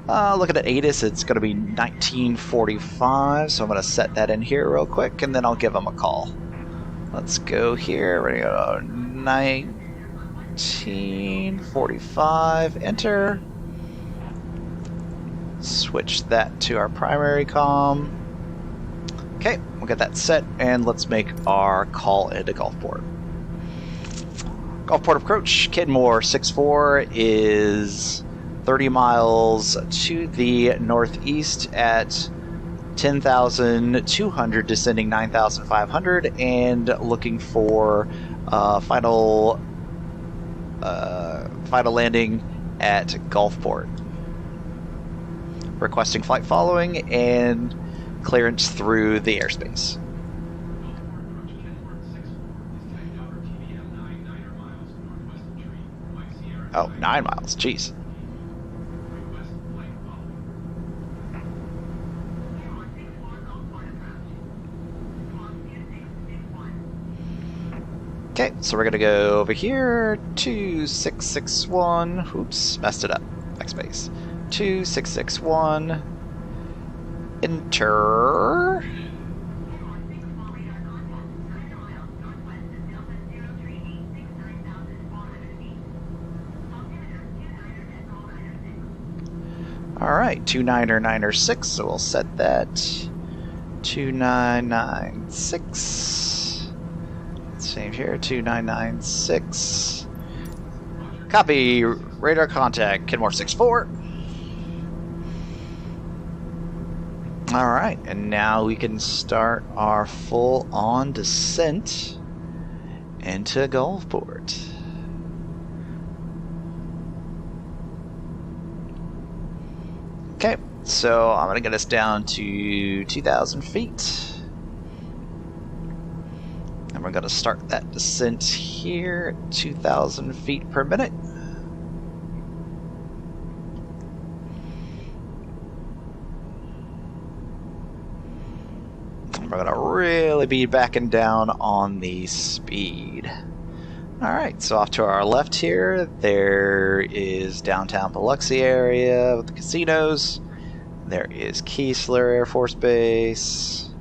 A: Looking at ATIS, it's going to be 1945, so I'm going to set that in here real quick, and then I'll give them a call. Let's go here. We're going to go 1945, enter. Switch that to our primary comm. Okay, we'll get that set, and let's make our call into Gulfport. Gulfport approach, Kenmore 64 is 30 miles to the northeast at 10,200, descending 9,500, and looking for final landing at Gulfport. Requesting flight following and clearance through the airspace. Oh, 9 miles, jeez. Okay, so we're gonna go over here, 2661, oops, messed it up, backspace. 2661, enter. Alright, 29906, so we'll set that 2996. Same here, 2996. Copy, radar contact, Kenmore 64. Alright, and now we can start our full-on descent into Gulfport. Okay, so I'm going to get us down to 2,000 feet. And we're going to start that descent here at 2,000 feet per minute. And we're going to really be backing down on the speed. Alright, so off to our left here, there is downtown Biloxi area with the casinos. There is Keesler Air Force Base.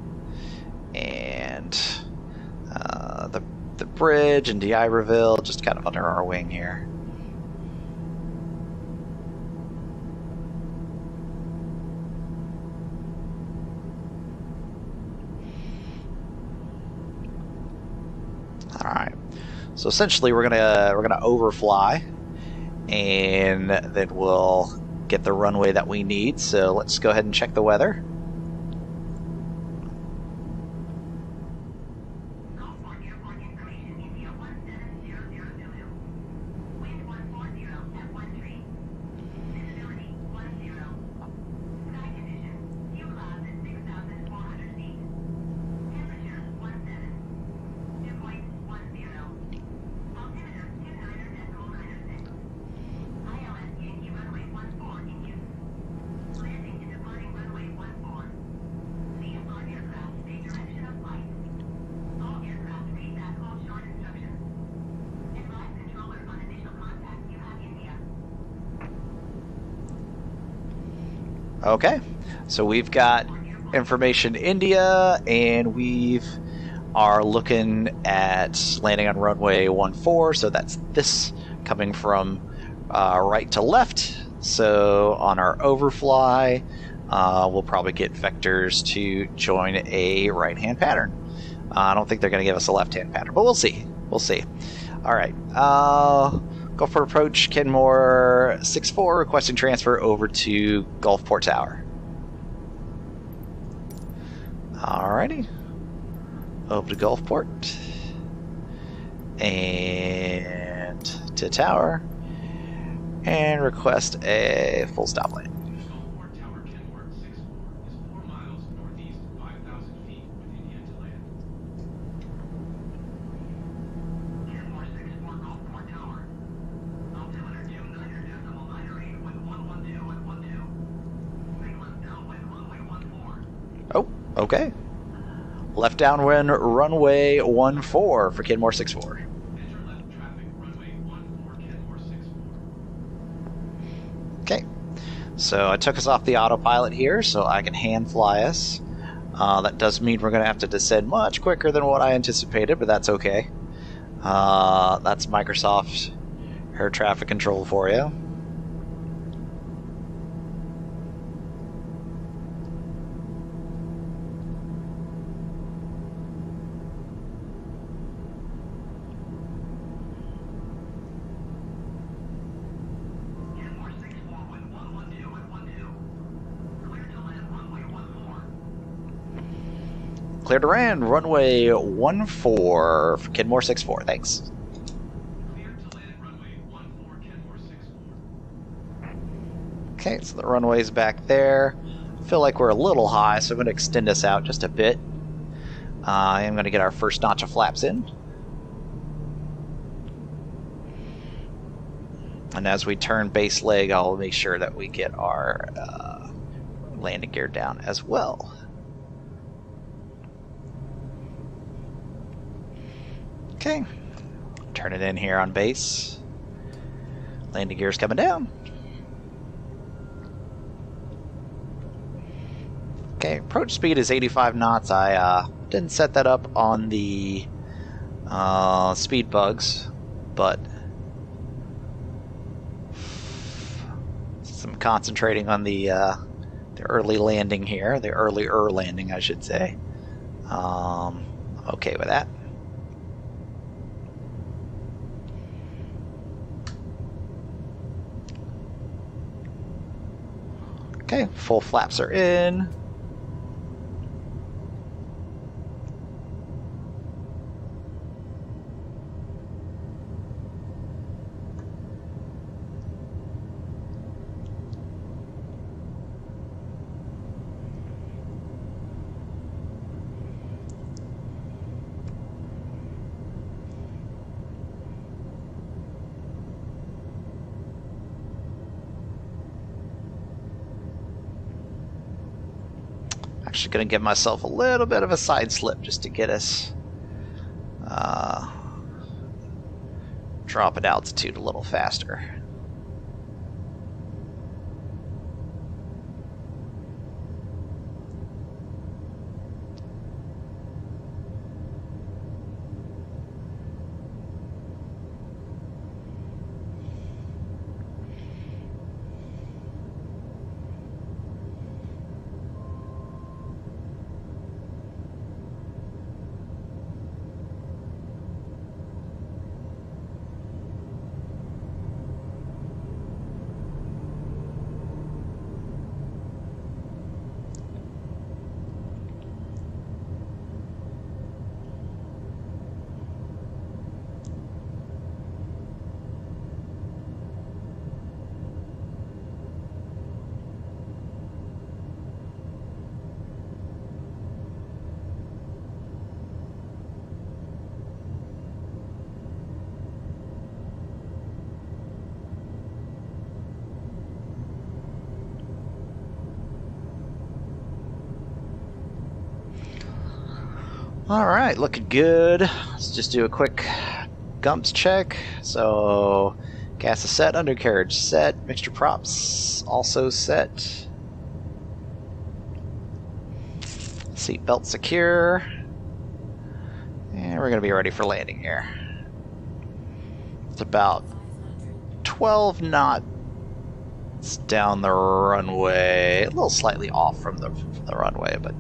A: And the bridge in D'Iberville, just kind of under our wing here. All right, so essentially we're gonna overfly, and then we'll get the runway that we need. So let's go ahead and check the weather. Okay, so we've got information India, and we are looking at landing on runway 14, so that's this coming from right to left. So on our overfly, we'll probably get vectors to join a right-hand pattern. I don't think they're going to give us a left-hand pattern, but we'll see. We'll see. All right. Gulfport approach, Kenmore 64, requesting transfer over to Gulfport Tower. Alrighty. Over to Gulfport. And to Tower. And request a full stop land.
C: Gulfport Tower, Kenmore 64 is 4 miles northeast, 5,000 feet with India to land. Kenmore 64, Gulfport Tower. Altimeter 29.98 with 112 at 12. Make left downwind runway 14.
A: Oh, okay. Left downwind runway 14 for Kenmore 64.
C: Enter left traffic runway 14, Kenmore 64.
A: Okay, so I took us off the autopilot here so I can hand fly us. That does mean we're going to have to descend much quicker than what I anticipated, but that's okay. That's Microsoft air traffic control for you.
C: Kenmore 64 with 112 at 12. Clear to land runway 14.
A: Clear to land runway 14 for Kenmore 64. Thanks.
C: Clear to land runway 14, Kenmore 64.
A: Okay, so the runway's back there. I feel like we're a little high, so I'm going to extend us out just a bit. I am going to get our first notch of flaps in. And as we turn base leg, I'll make sure that we get our landing gear down as well. Okay, turn it in here on base. Landing gear's coming down. Okay, approach speed is 85 knots. I didn't set that up on the speed bugs, but I'm concentrating on the early landing here, the earlier landing, I should say. I'm okay with that. Okay, full flaps are in. actually going to give myself a little bit of a side slip just to get us drop at altitude a little faster. Alright, looking good. Let's just do a quick gumps check. So, gas is set, undercarriage set, mixture props also set. Seat belt secure. And we're going to be ready for landing here. It's about 12 knots down the runway. A little slightly off from the runway, but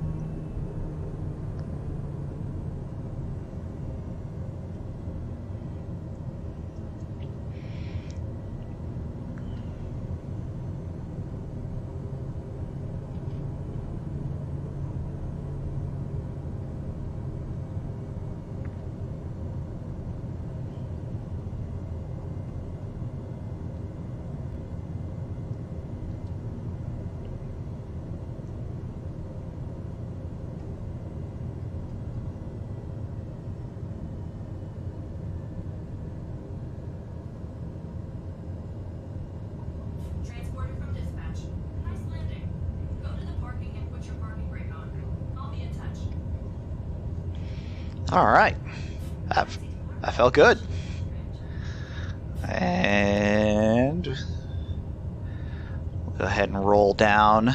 B: Transporter from dispatch. Nice landing. Go to the parking and put your parking brake on. I'll be in touch.
A: alright. That felt good. And we'll go ahead and roll down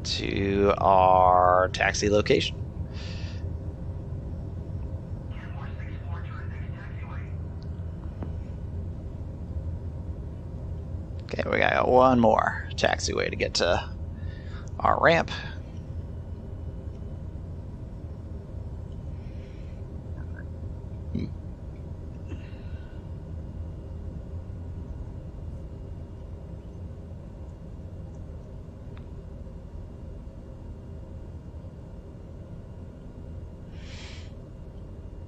A: to our taxi location.
C: Kenmore 64 to the next taxiway.
A: Okay, we got one more taxiway to get to our ramp.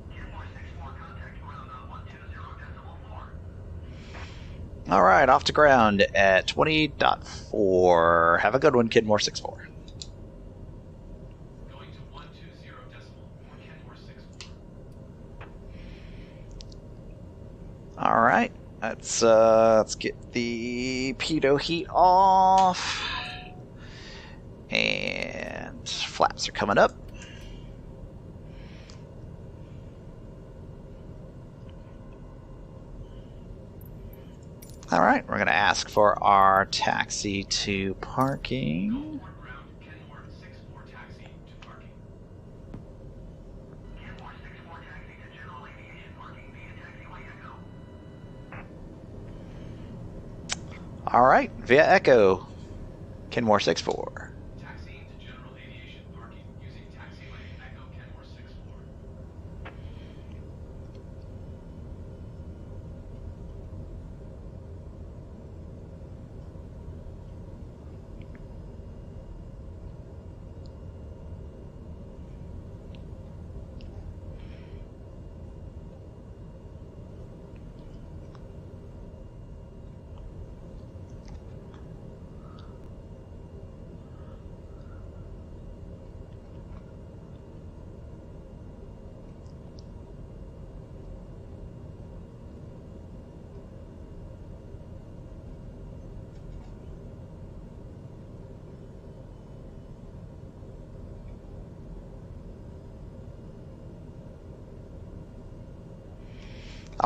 C: Kenmore 64, contact ground on 120.4.
A: Alright, off to ground at 20.4. Have a good one, Kidmore 64.
D: Going to 120 decimal for Kenmore 64.
A: Alright, let's get the pitot heat off. And flaps are coming up. Alright, we're going to ask for our taxi to parking.
D: Port ground, Kenmore 64 taxi to parking.
C: Kenmore 64 taxi to general aviation parking via taxiway Echo.
A: Alright, via Echo, Kenmore 64.
D: Taxiing to general aviation parking using taxiway Echo Kenmore 64.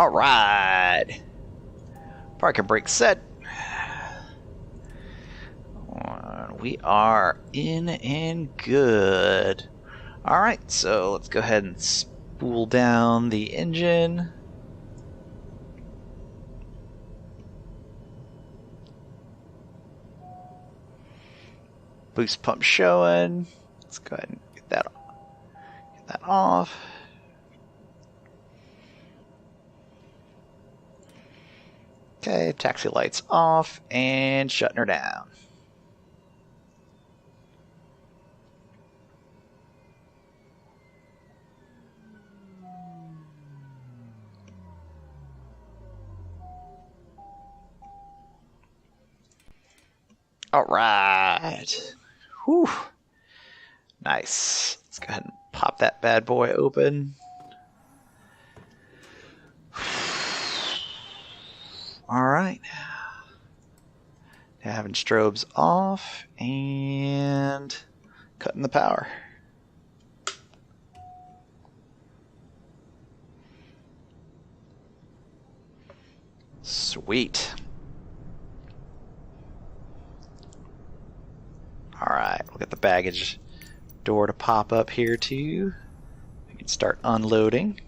A: Alright. Parking brake set. We are in and good. Alright, so let's go ahead and spool down the engine. Boost pump showing. Let's go ahead and get that off. Okay, taxi lights off and shutting her down. All right. Whew. Nice. Let's go ahead and pop that bad boy open. All right. Now having strobes off and cutting the power. Sweet. Alright, we'll get the baggage door to pop up here too. We can start unloading.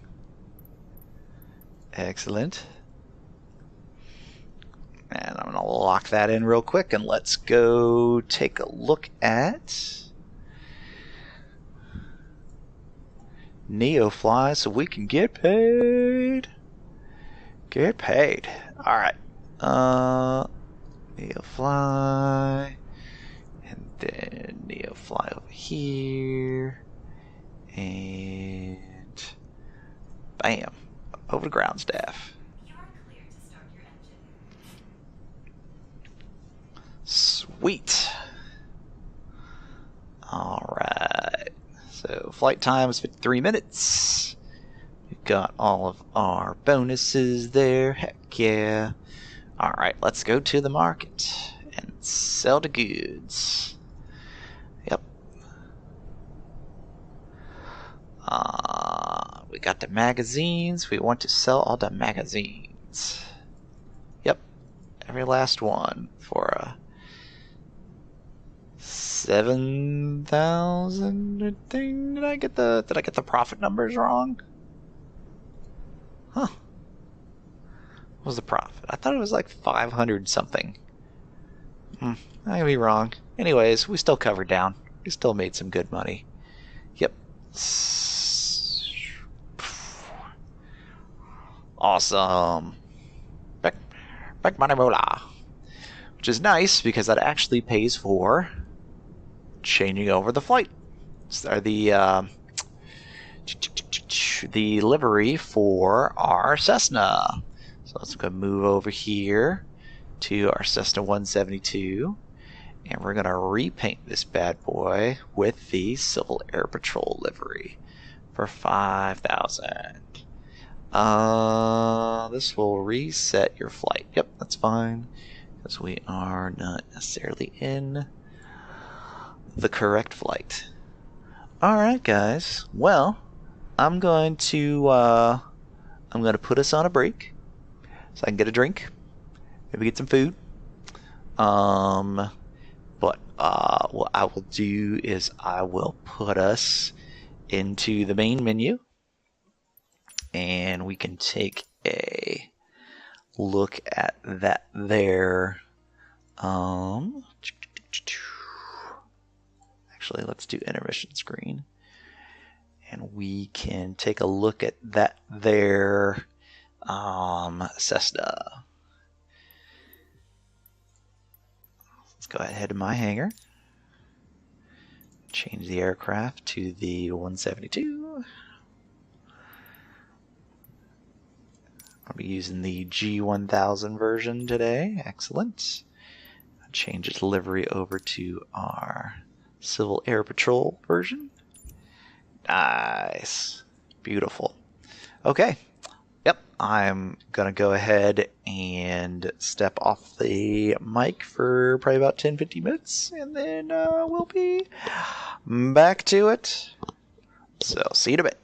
A: Excellent. And I'm going to lock that in real quick and let's go take a look at Neofly so we can get paid. Get paid. Alright. Neofly. And then Neofly over here. And bam. Over to ground staff.
B: You are clear to start your engine.
A: Sweet. Alright. So flight time is 53 minutes. We've got all of our bonuses there. Heck yeah. Alright, let's go to the market and sell the goods. Yep. We got the magazines. We want to sell all the magazines. Yep. Every last one for a 7,000 thing. Did I get the profit numbers wrong? Huh. What was the profit? I thought it was like 500 something. I could be wrong. Anyways, we still covered down. We still made some good money. Yep. Awesome. Back money moolah. Which is nice because that actually pays for changing over the flight. So the livery for our Cessna. So let's go move over here to our Cessna 172, and we're gonna repaint this bad boy with the Civil Air Patrol livery for 5,000. This will reset your flight. Yep, that's fine because we are not necessarily in the correct flight. All right, guys. Well, I'm going to put us on a break so I can get a drink, maybe get some food. But what I will do is I will put us into the main menu, and we can take a look at that there. Actually, let's do intermission screen, and we can take a look at that there Cessna. Let's go ahead to my hangar, change the aircraft to the 172. I'll be using the G1000 version today. Excellent. Change its livery over to our Civil Air Patrol version. Nice. Beautiful. Okay. Yep. I'm going to go ahead and step off the mic for probably about 10-15 minutes, and then we'll be back to it. So, see you in a bit.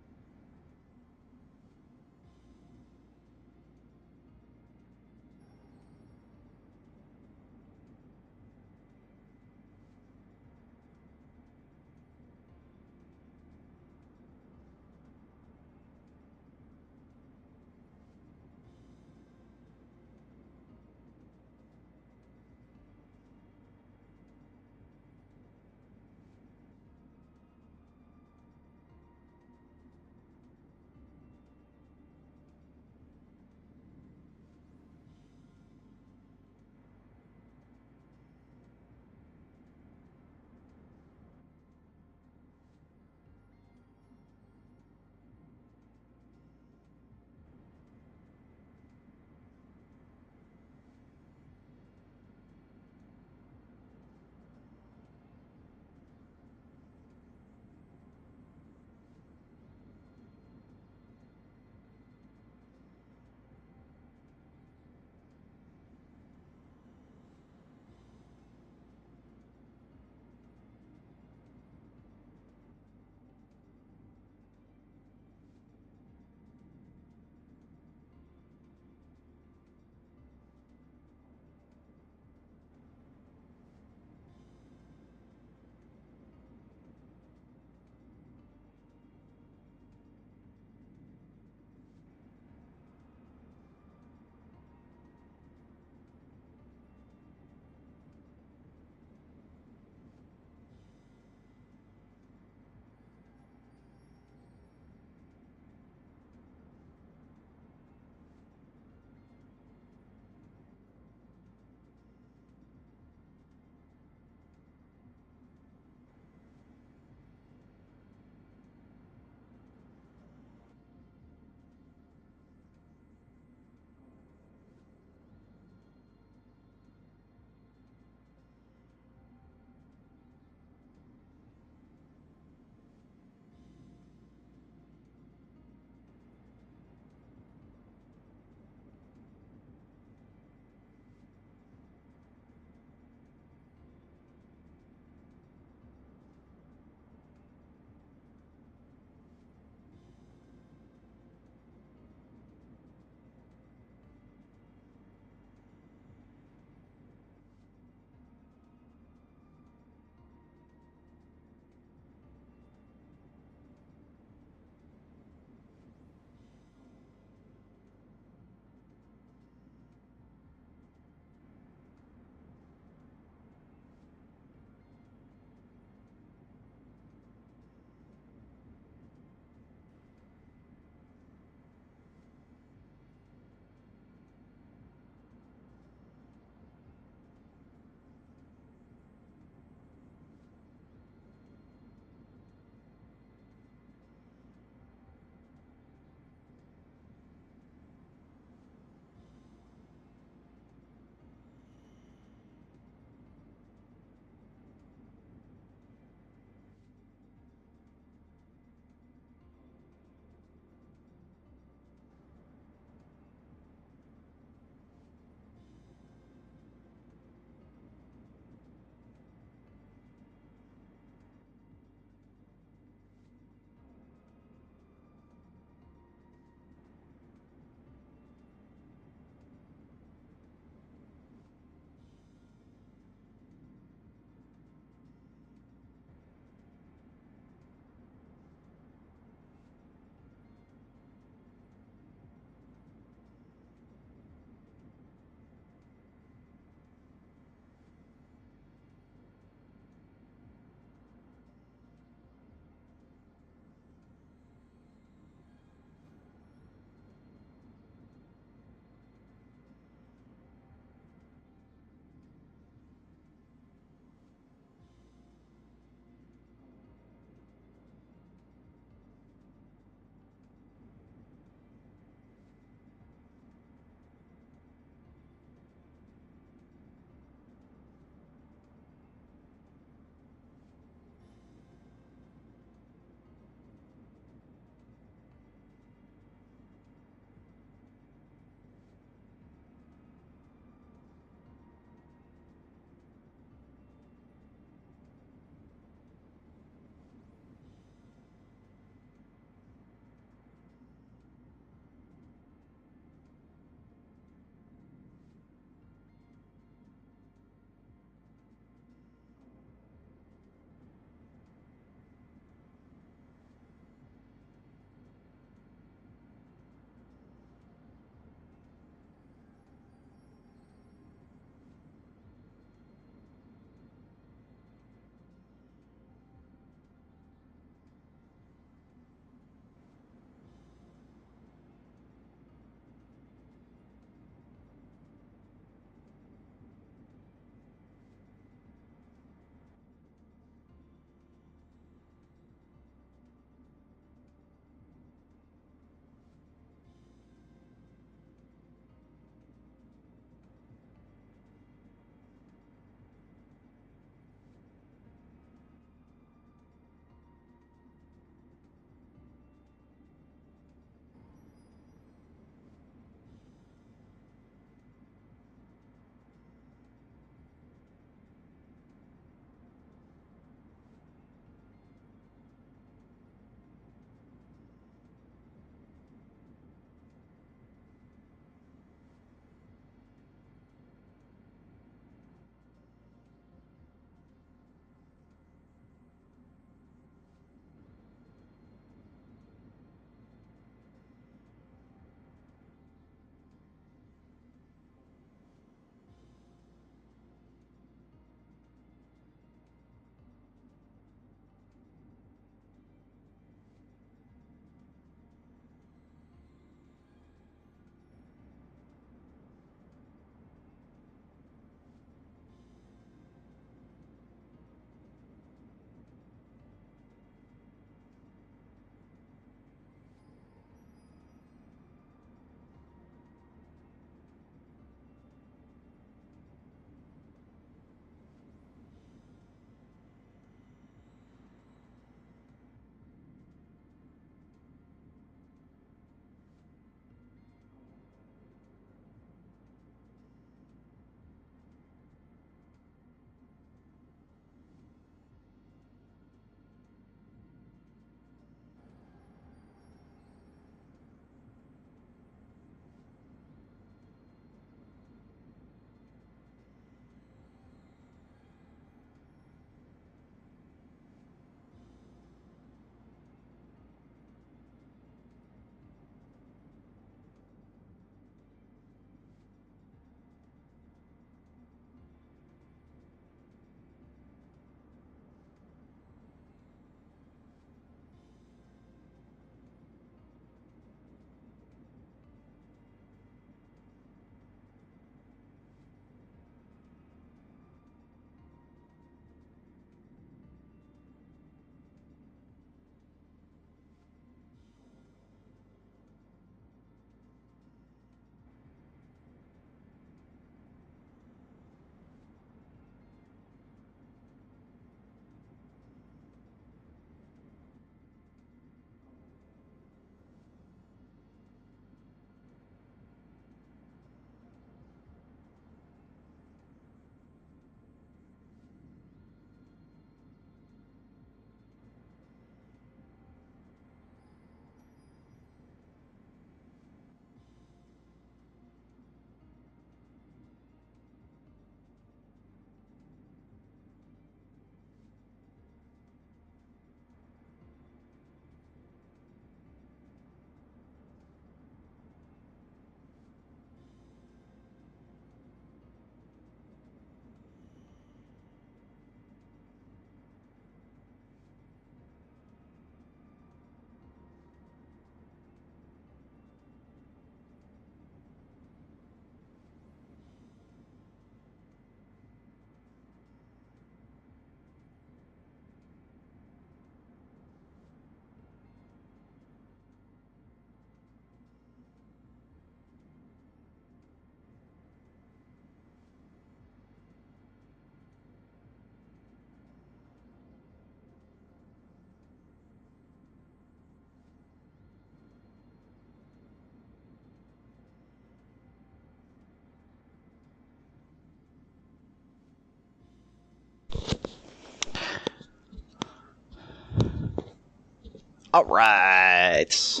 A: All right.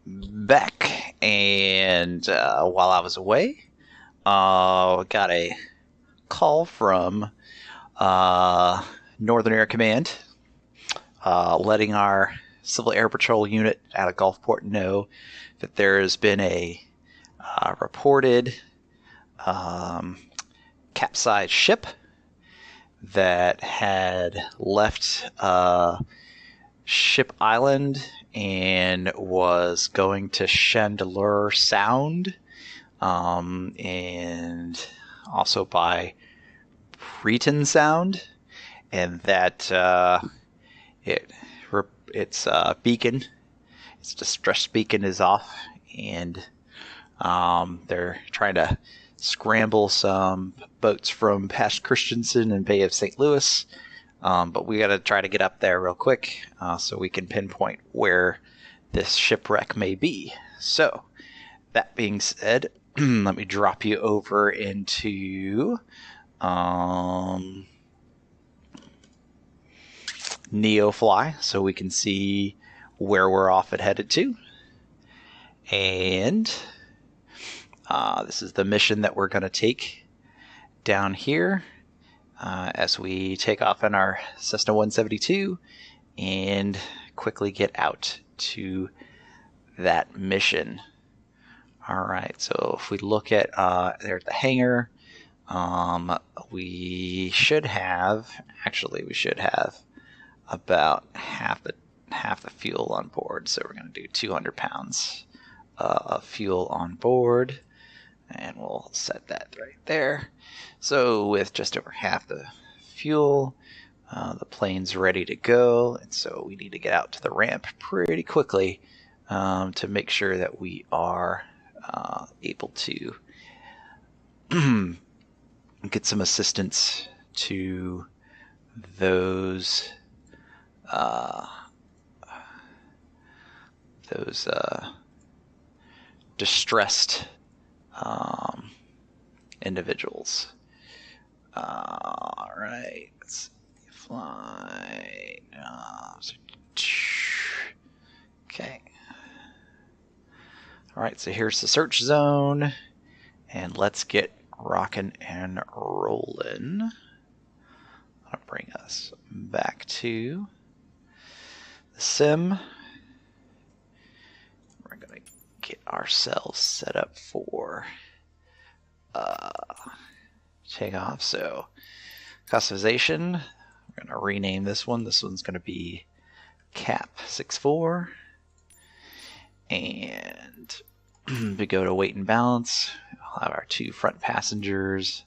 A: Back. And while I was away, got a call from Northern Air Command, letting our Civil Air Patrol unit out of Gulfport know that there has been a reported capsized ship that had left Ship Island and was going to Chandeleur Sound, and also by Breton Sound, and that its beacon, its distress beacon, is off, and they're trying to scramble some boats from past Christensen and Bay of St. Louis, but we got to try to get up there real quick so we can pinpoint where this shipwreck may be. So, that being said, let me drop you over into NeoFly so we can see where we're off and headed to. And this is the mission that we're going to take down here as we take off in our Cessna 172 and quickly get out to that mission. All right, so if we look at there at the hangar, we should have about half the fuel on board. So we're going to do 200 pounds of fuel on board, and we'll set that right there. So with just over half the fuel, the plane's ready to go, and so we need to get out to the ramp pretty quickly to make sure that we are able to get some assistance to those distressed individuals. All right, let's fly. Okay. All right, so here's the search zone, and let's get rocking and rolling. I'll bring us back to the sim. We're going to get ourselves set up for takeoff. So customization, we're going to rename this one. This one's going to be Cap 64. And we go to weight and balance. We'll have our 2 front passengers.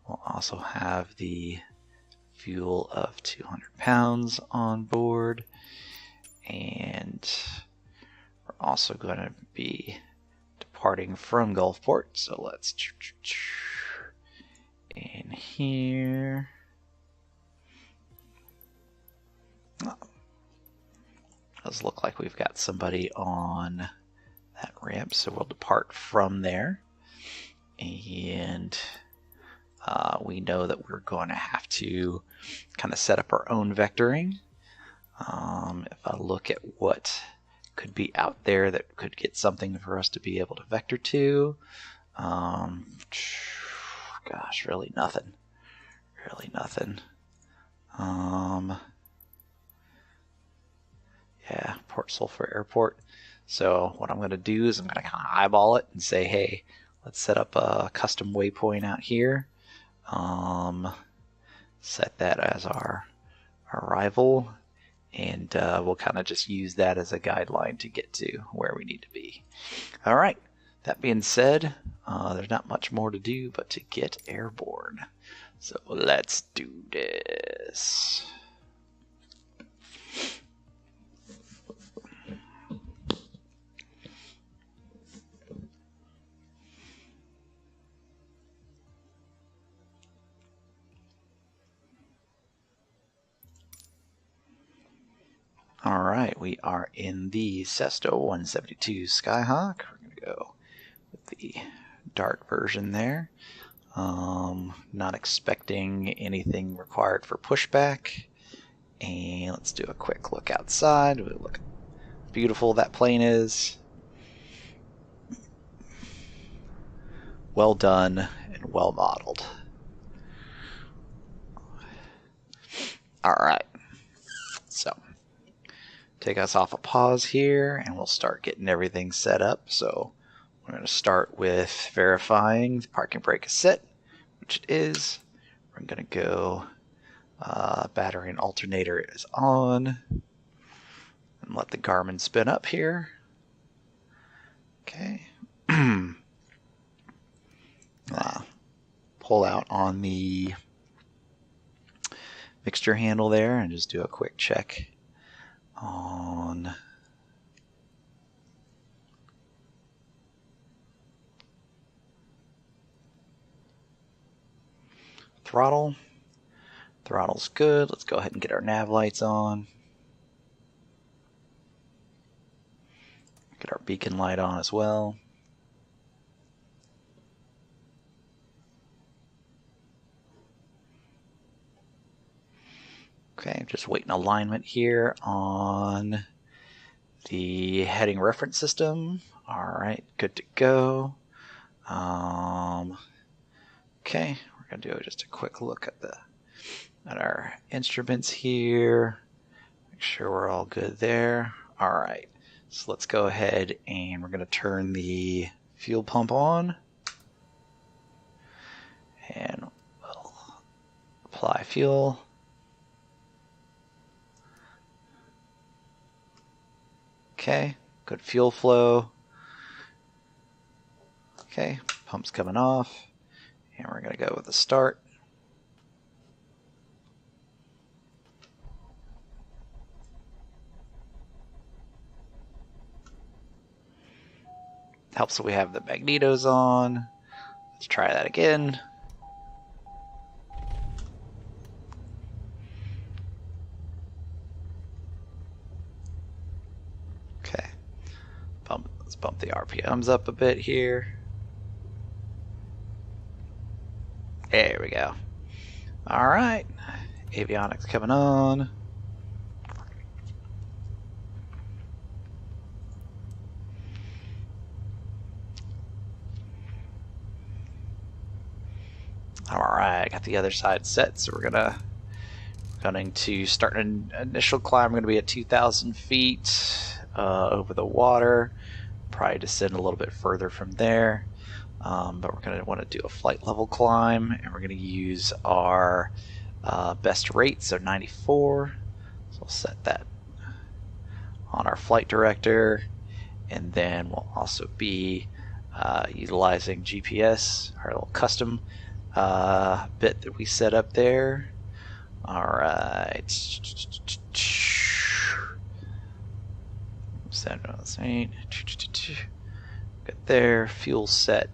A: We'll also have the fuel of 200 pounds on board. And we're also going to be departing from Gulfport. So let's in here. Does look like we've got somebody on that ramp, so we'll depart from there. And we know that we're going to have to kind of set up our own vectoring. If I look at what could be out there that could get something for us to be able to vector to, gosh, really nothing. Really nothing. Yeah, Port Sulphur Airport. So what I'm going to do is I'm going to kind of eyeball it and say, hey, let's set up a custom waypoint out here. Set that as our arrival, and we'll kind of just use that as a guideline to get to where we need to be. All right, that being said, there's not much more to do but to get airborne. So let's do this. All right, we are in the Cessna 172 Skyhawk. We're going to go with the Dart version there. Not expecting anything required for pushback. And And let's do a quick look outside. Look how beautiful that plane is. Well done and well modeled. All right. So take us off a pause here and we'll start getting everything set up. So we're going to start with verifying the parking brake is set, which it is. We're going to go battery and alternator is on. And let the Garmin spin up here. Okay. Pull out on the mixture handle there and just do a quick check on throttle. Throttle's good. Let's go ahead and get our nav lights on. Get our beacon light on as well. Okay, just waiting alignment here on the heading reference system. All right, good to go. Okay, we're gonna do just a quick look at our instruments here. Make sure we're all good there. All right, so let's go ahead and we're gonna turn the fuel pump on, and we'll apply fuel. Okay, good fuel flow. Okay, pump's coming off, and we're gonna go with a start. Helps that we have the magnetos on. Let's try that again. Okay, let's bump the RPMs up a bit here. There we go. All right, avionics coming on. All right, got the other side set, so we're going to start an initial climb. We're going to be at 2,000 feet over the water. Probably descend a little bit further from there, but we're going to want to do a flight level climb, and we're going to use our best rate, so 94. So we'll set that on our flight director, and then we'll also be utilizing GPS, our little custom bit that we set up there. All right. Good there. Fuel set.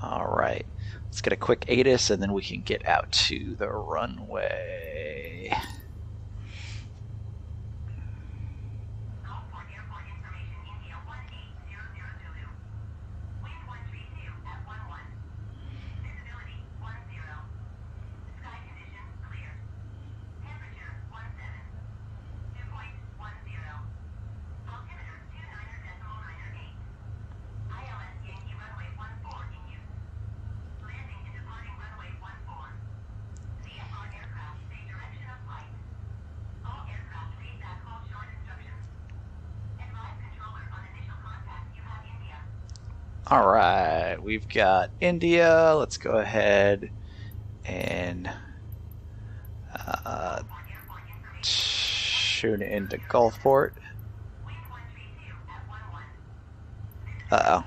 A: All right. Let's get a quick ATIS and then we can get out to the runway. All right, we've got India. Let's go ahead and tune into Gulfport. Uh-oh.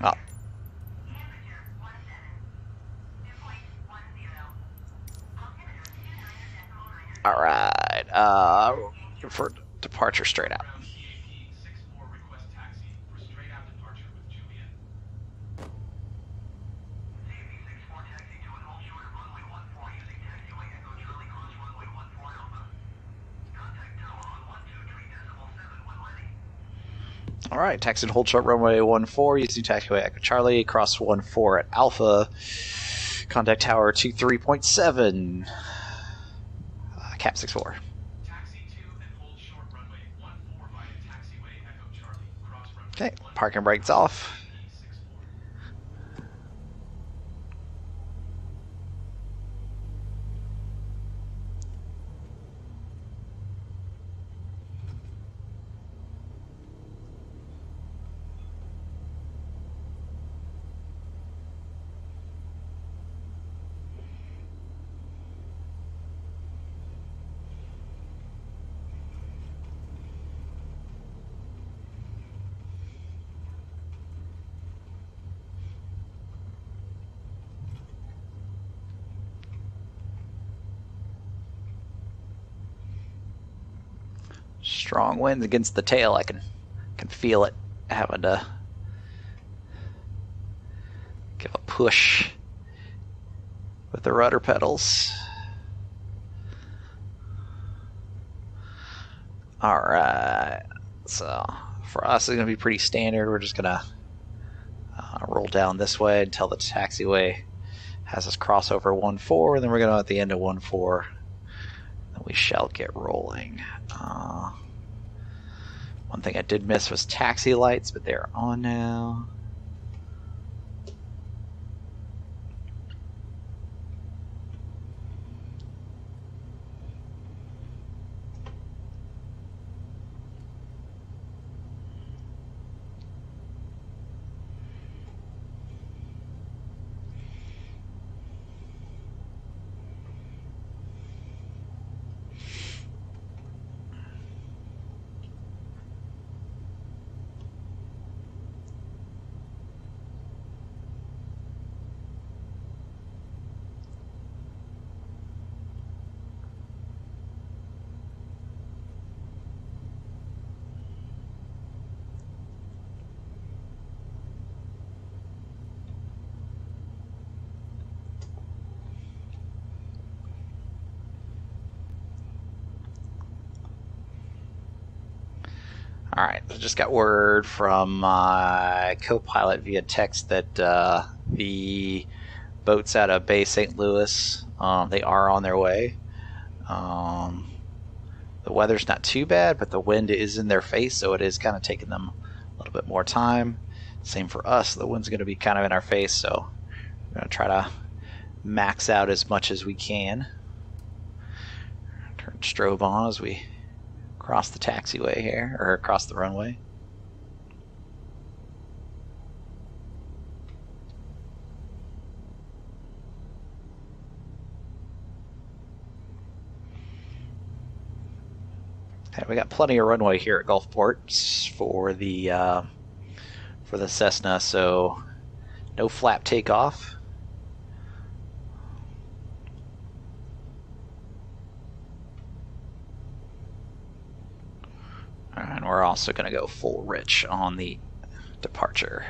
A: Oh. All right, for departure straight out. All right, taxi and hold short runway 14 using taxiway Echo Charlie, cross 14 at Alpha, contact tower 23.7. Cap 6-4.
D: Taxi 2 and hold short runway 14 via taxiway Echo Charlie. Cross runway
A: Okay,
D: 14
A: parking brakes off.
D: E64.
A: Strong winds against the tail. I can feel it having to give a push with the rudder pedals. All right. So for us, it's going to be pretty standard. We're just going to roll down this way until the taxiway has us cross over 1-4, and then we're going to at the end of 1-4, and we shall get rolling. One thing I did miss was taxi lights, but they're on now. All right, I just got word from my co-pilot via text that the boats out of Bay St. Louis, they are on their way. The weather's not too bad, but the wind is in their face, so it is kind of taking them a little bit more time. Same for us. The wind's going to be kind of in our face, so we're going to try to max out as much as we can. Turn strobe on as we cross the taxiway here, or across the runway. Okay, we got plenty of runway here at Gulfport for the Cessna, so no flap takeoff. And we're also going to go full rich on the departure.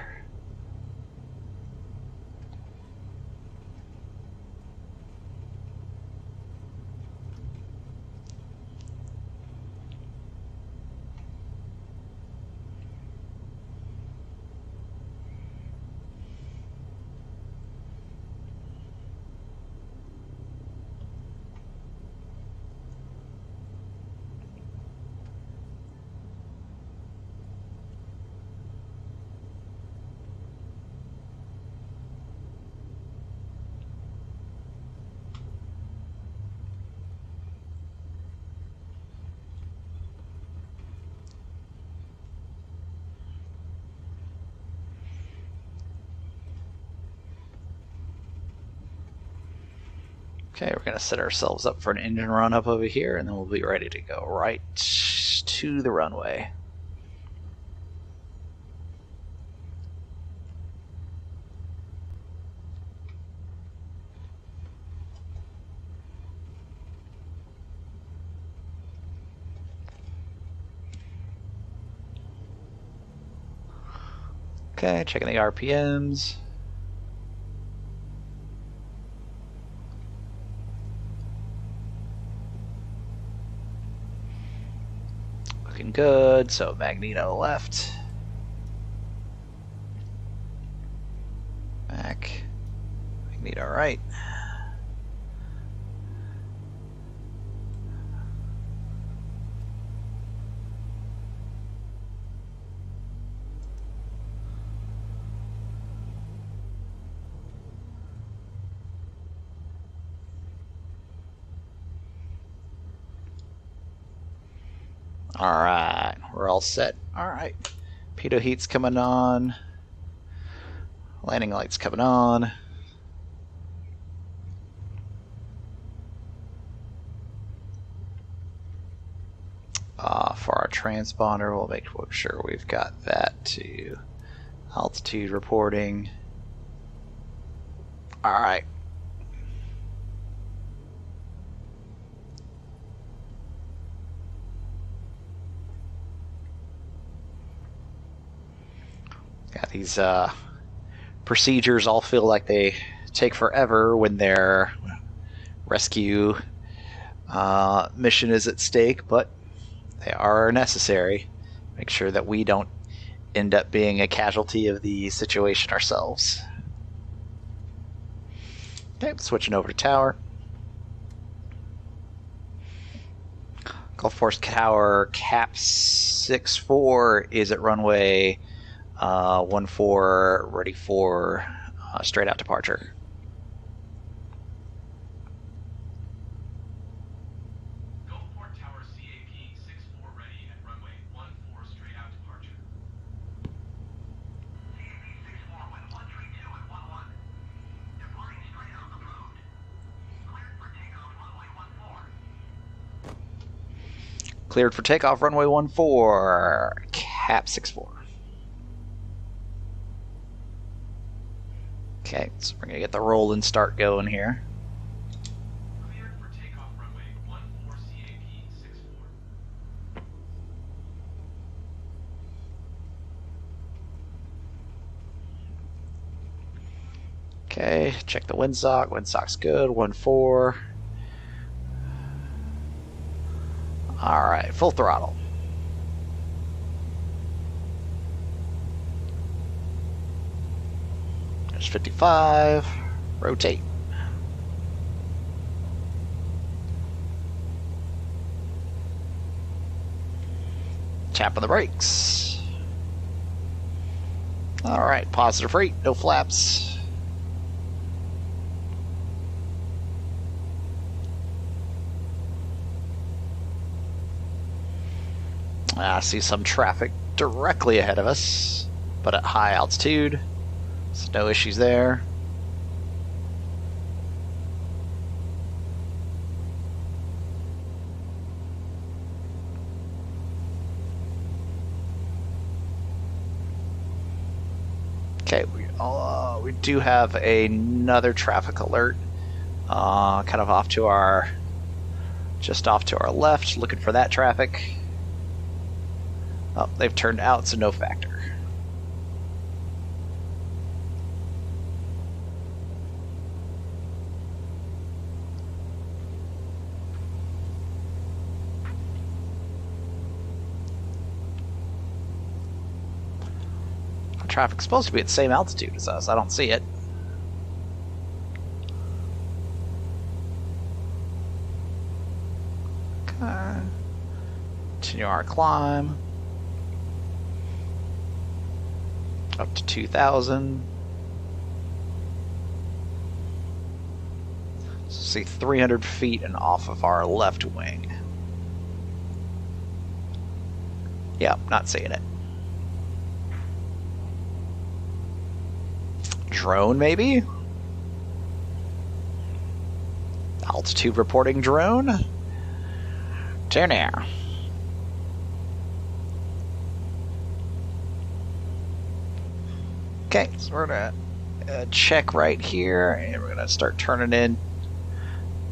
A: Okay, we're going to set ourselves up for an engine run up over here, and then we'll be ready to go right to the runway. Okay, checking the RPMs. Looking good, so magneto left. Back. Magneto right. Alright, we're all set. Alright. Pitot heat's coming on. Landing light's coming on. For our transponder, we'll make sure we've got that to altitude reporting. Alright. Got these procedures all feel like they take forever when their rescue mission is at stake, but they are necessary. Make sure that we don't end up being a casualty of the situation ourselves. Okay, switching over to tower. Gulf Force Tower cap 64 is at runway 14, ready for straight out departure.
D: Gulfport Tower CAP 64 ready at runway 14 straight out departure.
C: CAP 64 with 132 and 11. Departing straight out approved. Cleared for takeoff runway 14.
A: Cleared for takeoff runway 14, cap 64. Okay, so we're gonna get the roll and start going here.
D: Cleared for takeoff runway 14 CAP 64.
A: Okay, check the windsock. Windsock's good. 1-4. Alright, full throttle. There's 55. Rotate. Tap on the brakes. Alright, positive rate, no flaps. I see some traffic directly ahead of us, but at high altitude, so no issues there. Okay, we do have another traffic alert, kind of just off to our left, looking for that traffic. Oh, they've turned out, so no factor. Traffic's supposed to be at the same altitude as us. I don't see it. Okay. Continue our climb. Up to 2,000. So see 300 feet and off of our left wing. Yeah, not seeing it. Drone, maybe? Altitude reporting drone. Turn air. Okay, so we're gonna check right here, and we're gonna start turning in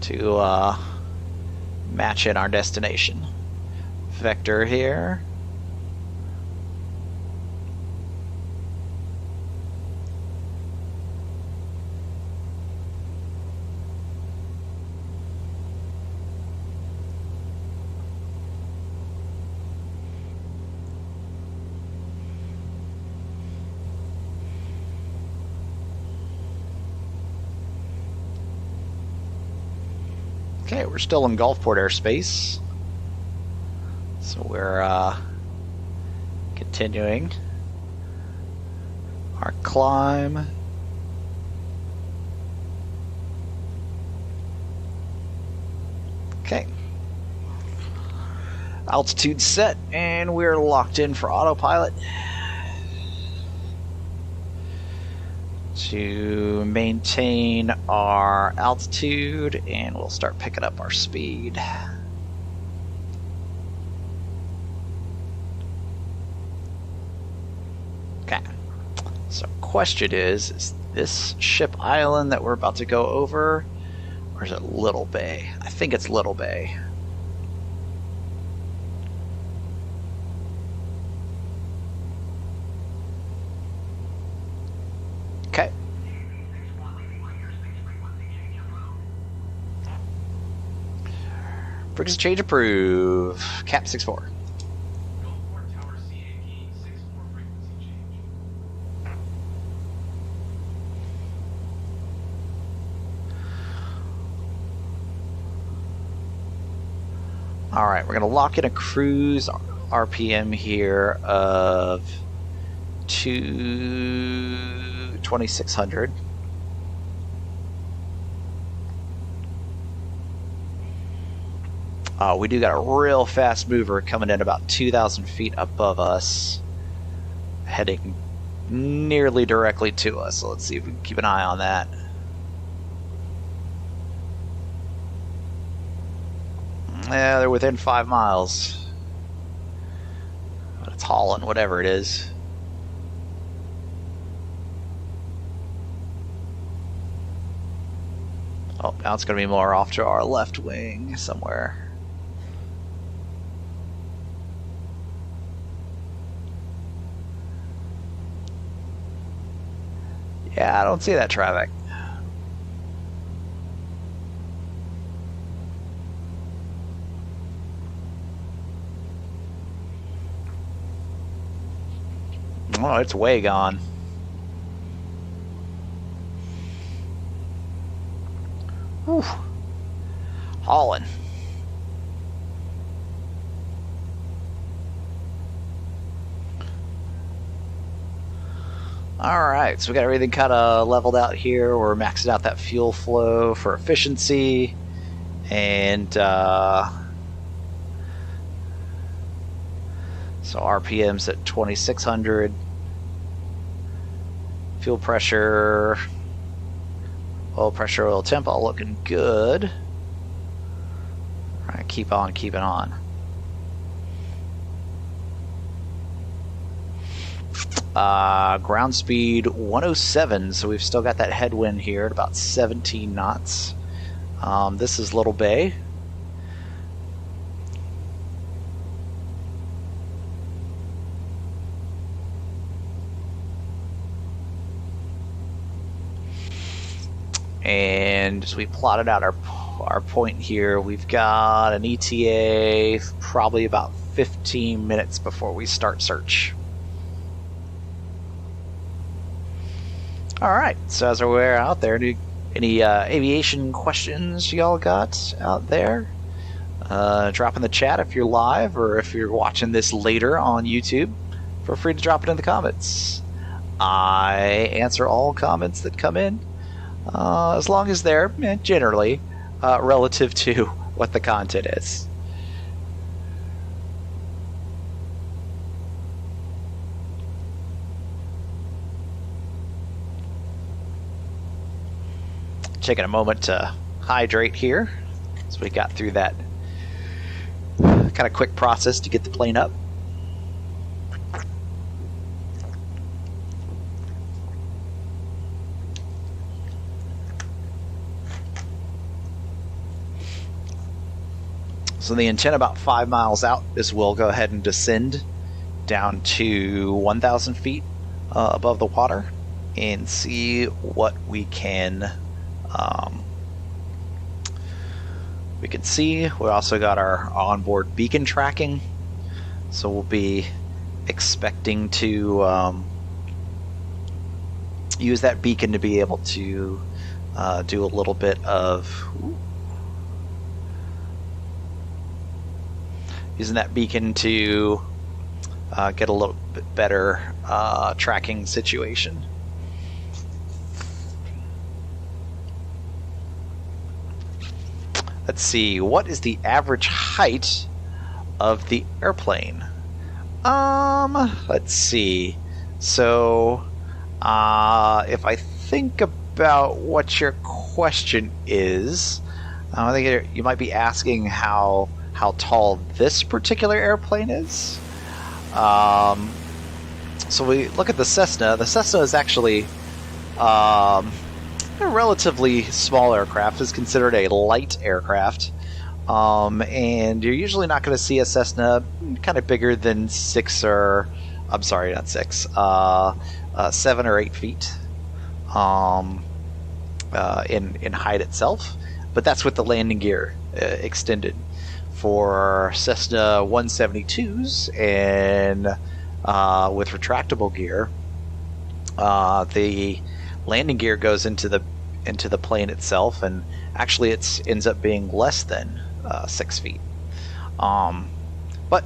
A: to match in our destination. Vector here. Okay, we're still in Gulfport airspace, so we're continuing our climb. Okay. Altitude set, and we're locked in for autopilot to maintain our altitude, and we'll start picking up our speed. Okay, so question is this ship island that we're about to go over, or is it Little Bay? I think it's Little Bay. Okay. Frequency change approve. Cap 64.
D: Gulfport Tower CAP 64 frequency change.
A: All right, we're gonna lock in a cruise RPM here of 2600. We do got a real fast mover coming in about 2,000 feet above us, heading nearly directly to us. So let's see if we can keep an eye on that. Yeah, they're within 5 miles. But it's hauling, whatever it is. Oh, now it's going to be more off to our left wing somewhere. Yeah, I don't see that traffic. Oh, it's way gone. Whew. Hauling. Alright, so we got everything kind of leveled out here. We're maxing out that fuel flow for efficiency. And so RPM's at 2600. Fuel pressure, oil pressure, oil temp, all looking good. Alright, keep on keeping on. Ground speed 107, so we've still got that headwind here at about 17 knots. This is Little Bay. And as we plotted out our point here, we've got an ETA probably about 15 minutes before we start search. All right, so as we're out there, any aviation questions y'all got out there? Drop in the chat if you're live, or if you're watching this later on YouTube, feel free to drop it in the comments. I answer all comments that come in, as long as they're generally relative to what the content is. Taking a moment to hydrate here, so we got through that kind of quick process to get the plane up. So the intent about 5 miles out is we'll go ahead and descend down to 1,000 feet above the water and see what we can see. We also got our onboard beacon tracking, so we'll be expecting to use that beacon to be able to do a little bit of using that beacon to get a little bit better tracking situation. Let's see, what is the average height of the airplane? Let's see. So, if I think about what your question is, I think you might be asking how tall this particular airplane is. So we look at the Cessna. The Cessna is actually a relatively small aircraft. It's considered a light aircraft. And you're usually not going to see a Cessna kind of bigger than 7 or 8 feet in height itself. But that's with the landing gear extended. For Cessna 172s and with retractable gear, the landing gear goes into the plane itself, and actually it ends up being less than 6 feet. But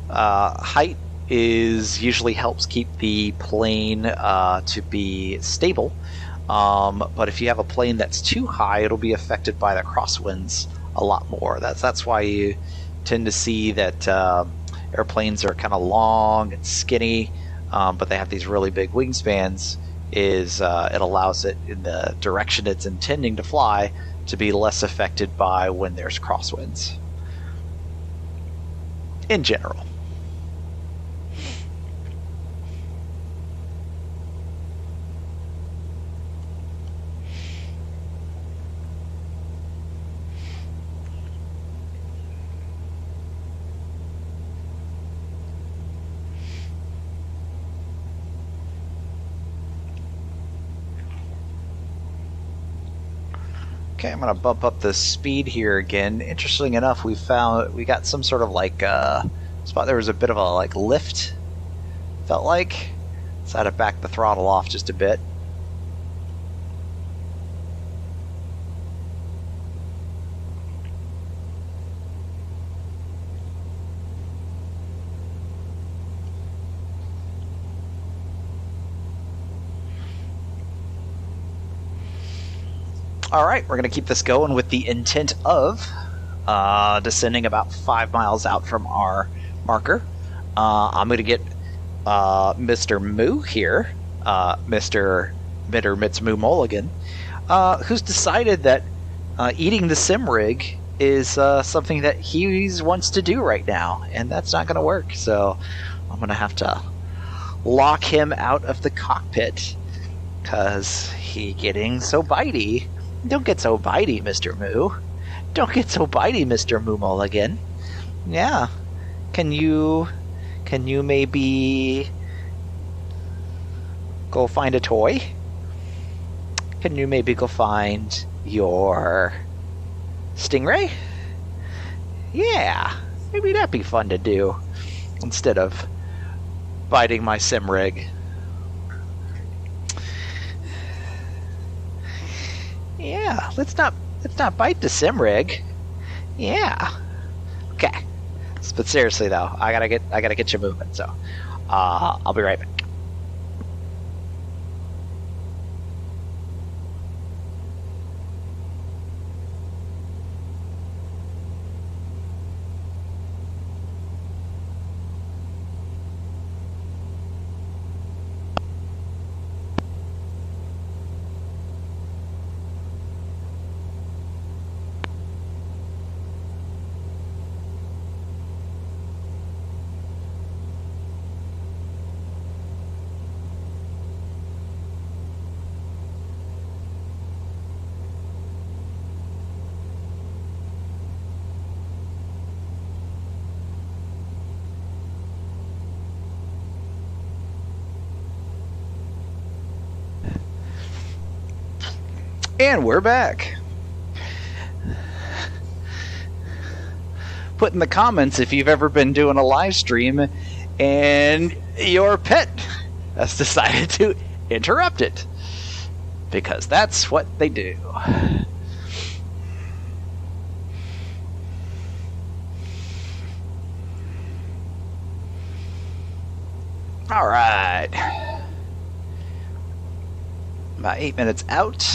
A: height usually helps keep the plane to be stable. But if you have a plane that's too high, it'll be affected by the crosswinds a lot more. That's why you tend to see that airplanes are kind of long and skinny, but they have these really big wingspans. It allows it in the direction it's intending to fly to be less affected by when there's crosswinds. In general. Okay, I'm going to bump up the speed here again. Interesting enough, we got some sort of spot. There was a bit of a lift, felt like. So I had to back the throttle off just a bit. Alright, we're going to keep this going with the intent of descending about 5 miles out from our marker. I'm going to get Mr. Moo here, Mr. Mitsumu Mulligan, who's decided that eating the sim rig is something that he wants to do right now, and that's not going to work. So I'm going to have to lock him out of the cockpit because he's getting so bitey. Don't get so bitey, Mr. Moo. Don't get so bitey, Mr. Moo Mulligan. Yeah. Can you maybe go find a toy? Can you maybe go find your stingray? Yeah. Maybe that'd be fun to do instead of biting my sim rig. Yeah, let's not bite the sim rig. Yeah. Okay. But seriously though, I gotta get you moving. So, I'll be right back. And we're back. Put in the comments if you've ever been doing a live stream and your pet has decided to interrupt it. Because that's what they do. Alright. About 8 minutes out.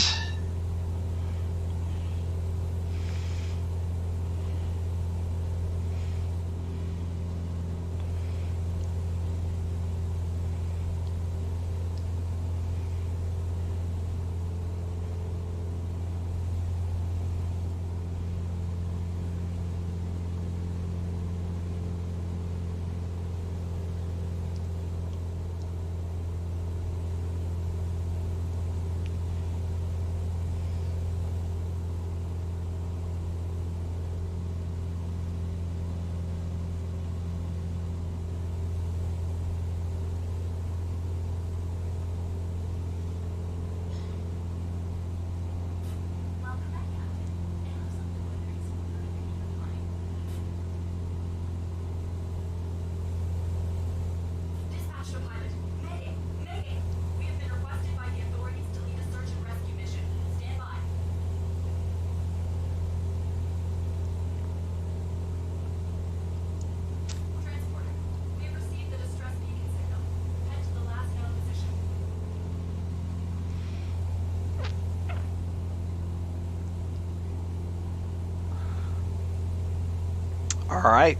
A: All right.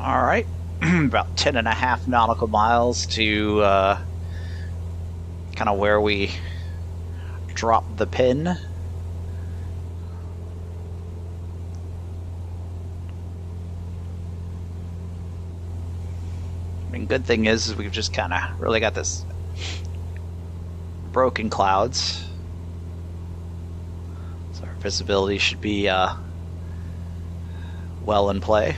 A: All right. About 10.5 nautical miles to kind of where we drop the pin. I mean, good thing is we've just kind of really got this broken clouds. So our visibility should be well in play.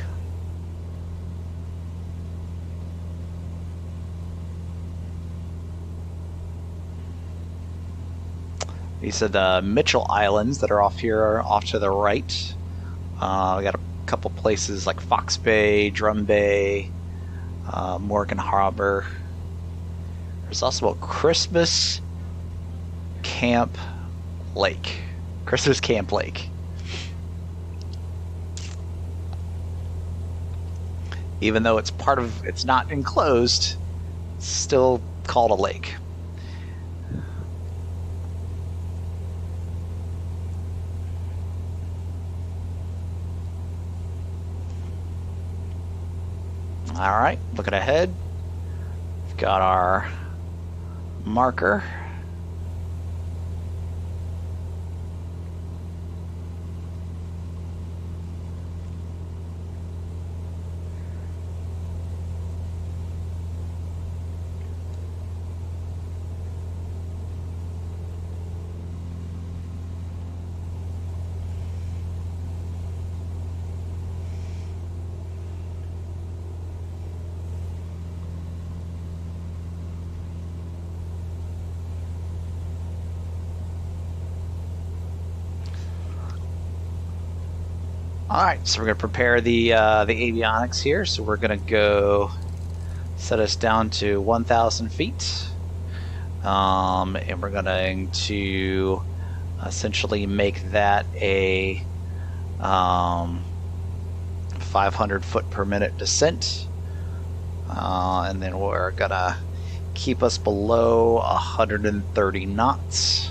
A: These are the Mitchell Islands that are off here, off to the right. We got a couple places like Fox Bay, Drum Bay, Morgan Harbor. There's also a Christmas Camp Lake. Christmas Camp Lake. Even though it's not enclosed, it's still called a lake. All right, looking ahead, we've got our marker. All right, so we're going to prepare the avionics here. So we're going to go set us down to 1,000 feet, and we're going to essentially make that a 500 foot per minute descent, and then we're going to keep us below 130 knots.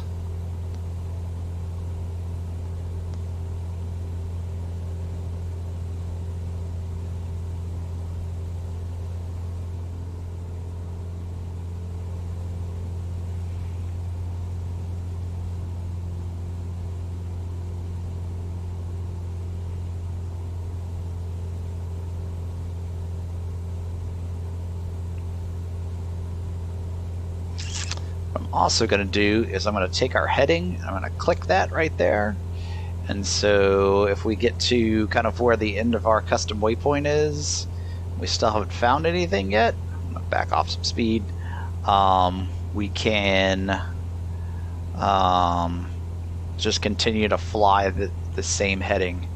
A: Also going to do is I'm going to take our heading, I'm going to click that right there, and so if we get to kind of where the end of our custom waypoint is, we still haven't found anything yet, I'm going to back off some speed, we can just continue to fly the same heading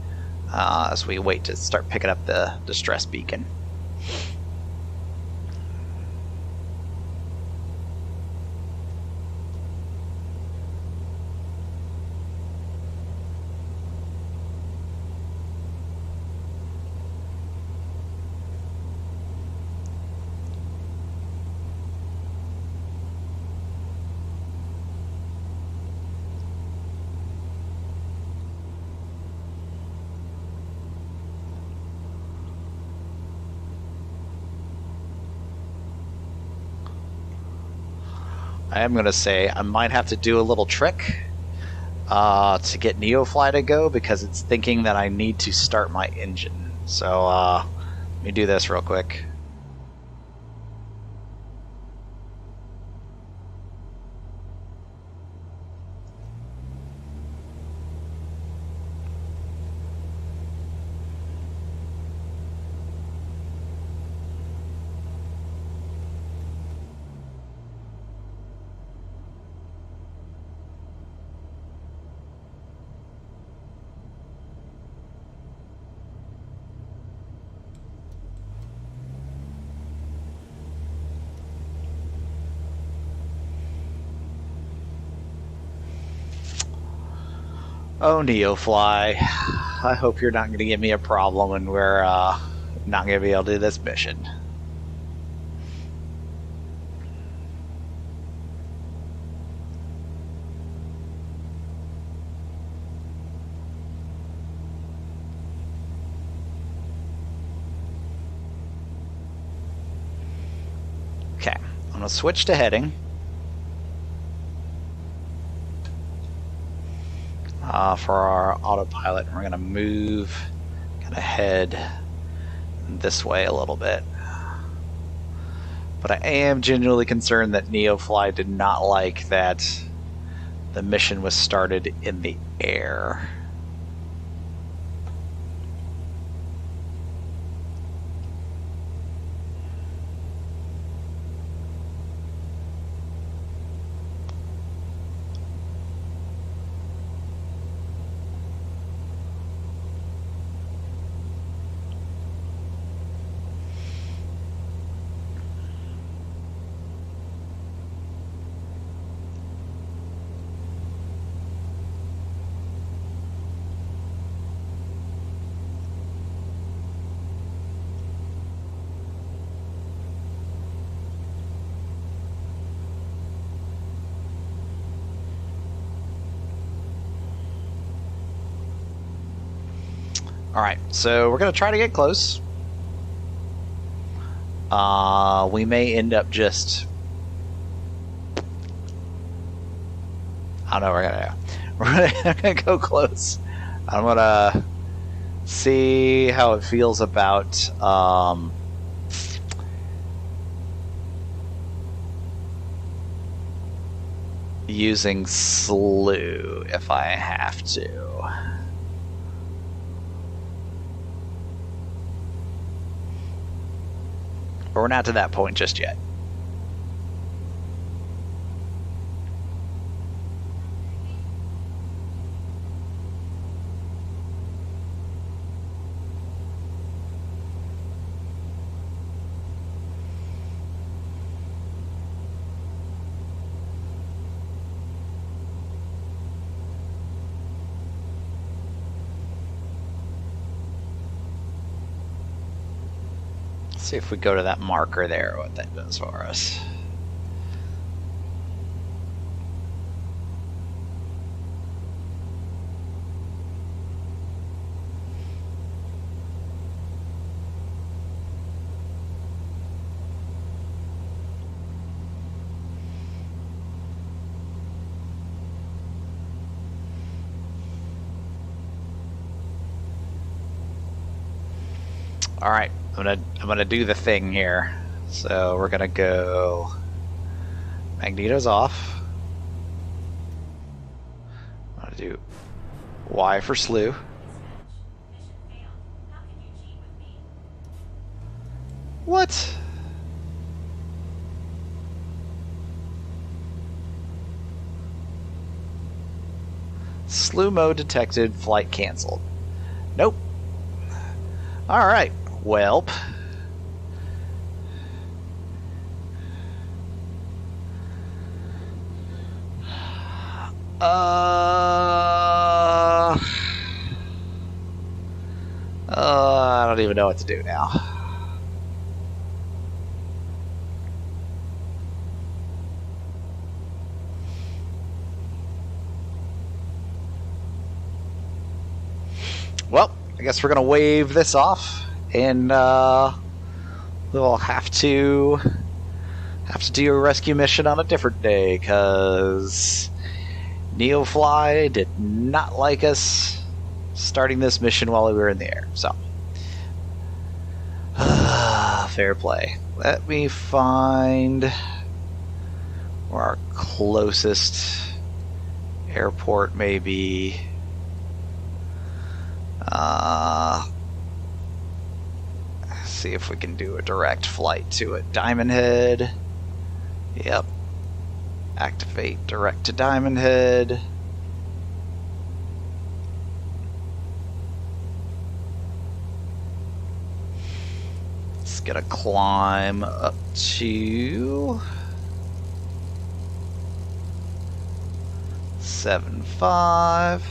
A: as we wait to start picking up the distress beacon. I am going to say I might have to do a little trick to get Neofly to go because it's thinking that I need to start my engine. So let me do this real quick. Oh, Neofly, I hope you're not going to give me a problem when we're not going to be able to do this mission. Okay, I'm going to switch to heading. For our autopilot, we're going to move, kind of head this way a little bit. But I am genuinely concerned that Neofly did not like that the mission was started in the air. Alright, so we're going to try to get close. We may end up just... I don't know what we're going to go close. I'm going to see how it feels about using slew if I have to. But we're not to that point just yet. See if we go to that marker there, what that does for us. All right. I'm gonna do the thing here. So we're gonna go Magneto's off. I'm gonna do Y for slew. What? Slew mode detected, flight canceled. Nope. Alright. Welp. I don't even know what to do now. Well, I guess we're gonna wave this off, and we'll have to have to do a rescue mission on a different day, because Neofly did not like us starting this mission while we were in the air. So, fair play. Let me find where our closest airport may be. See if we can do a direct flight to it. Diamond Head. Yep. Activate direct to Diamond Head. Let's get a climb up to 7.5.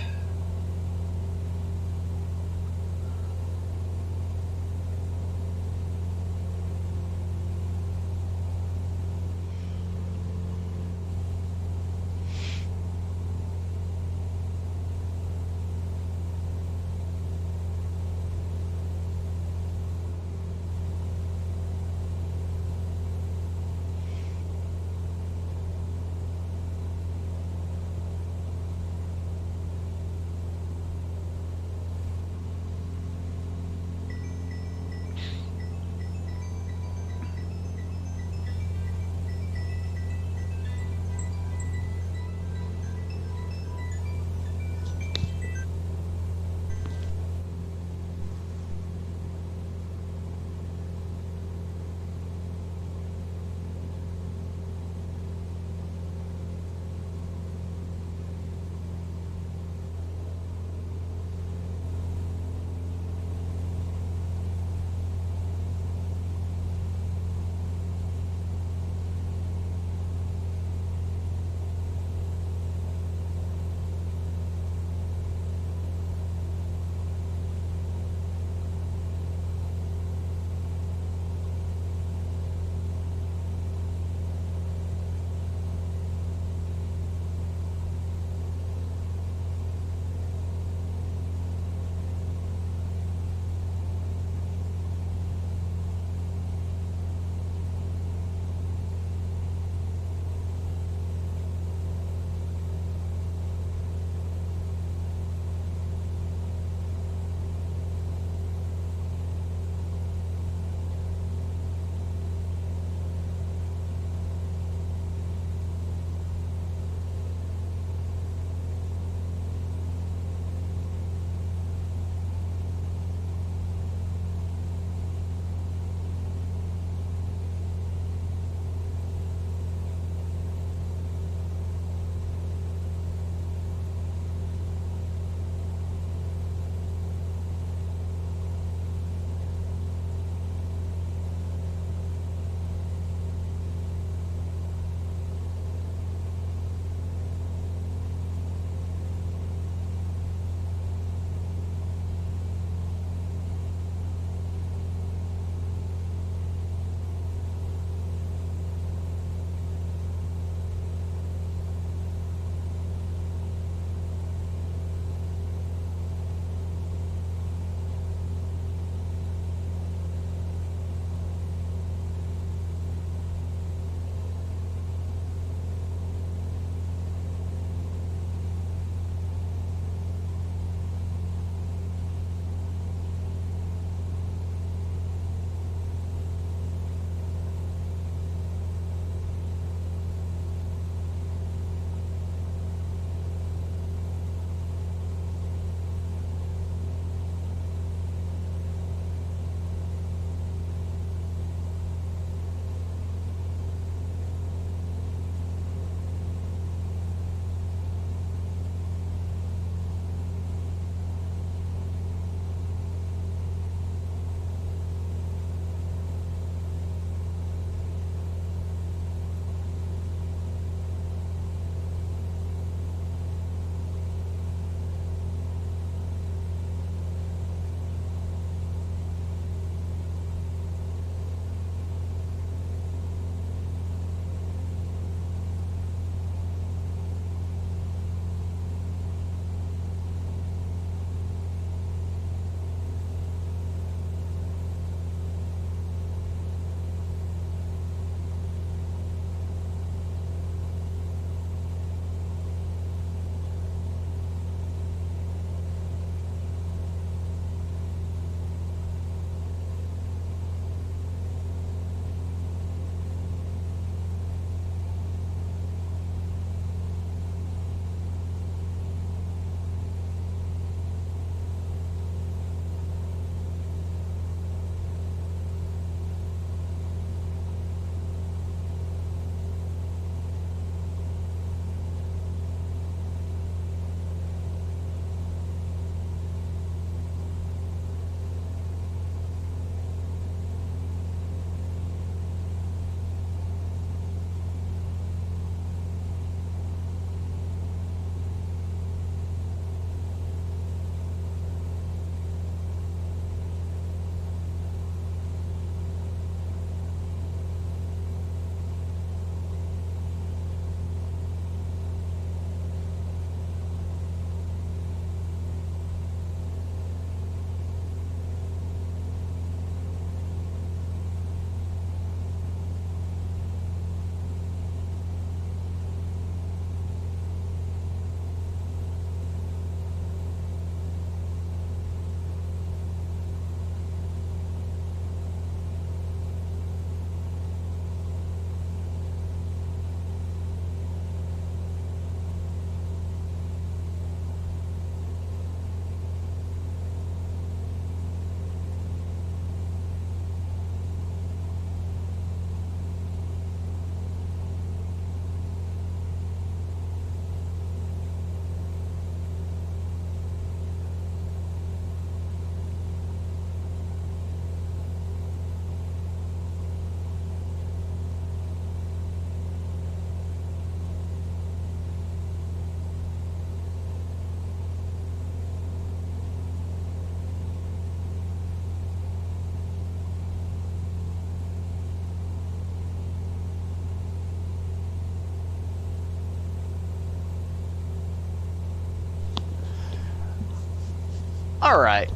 A: All right.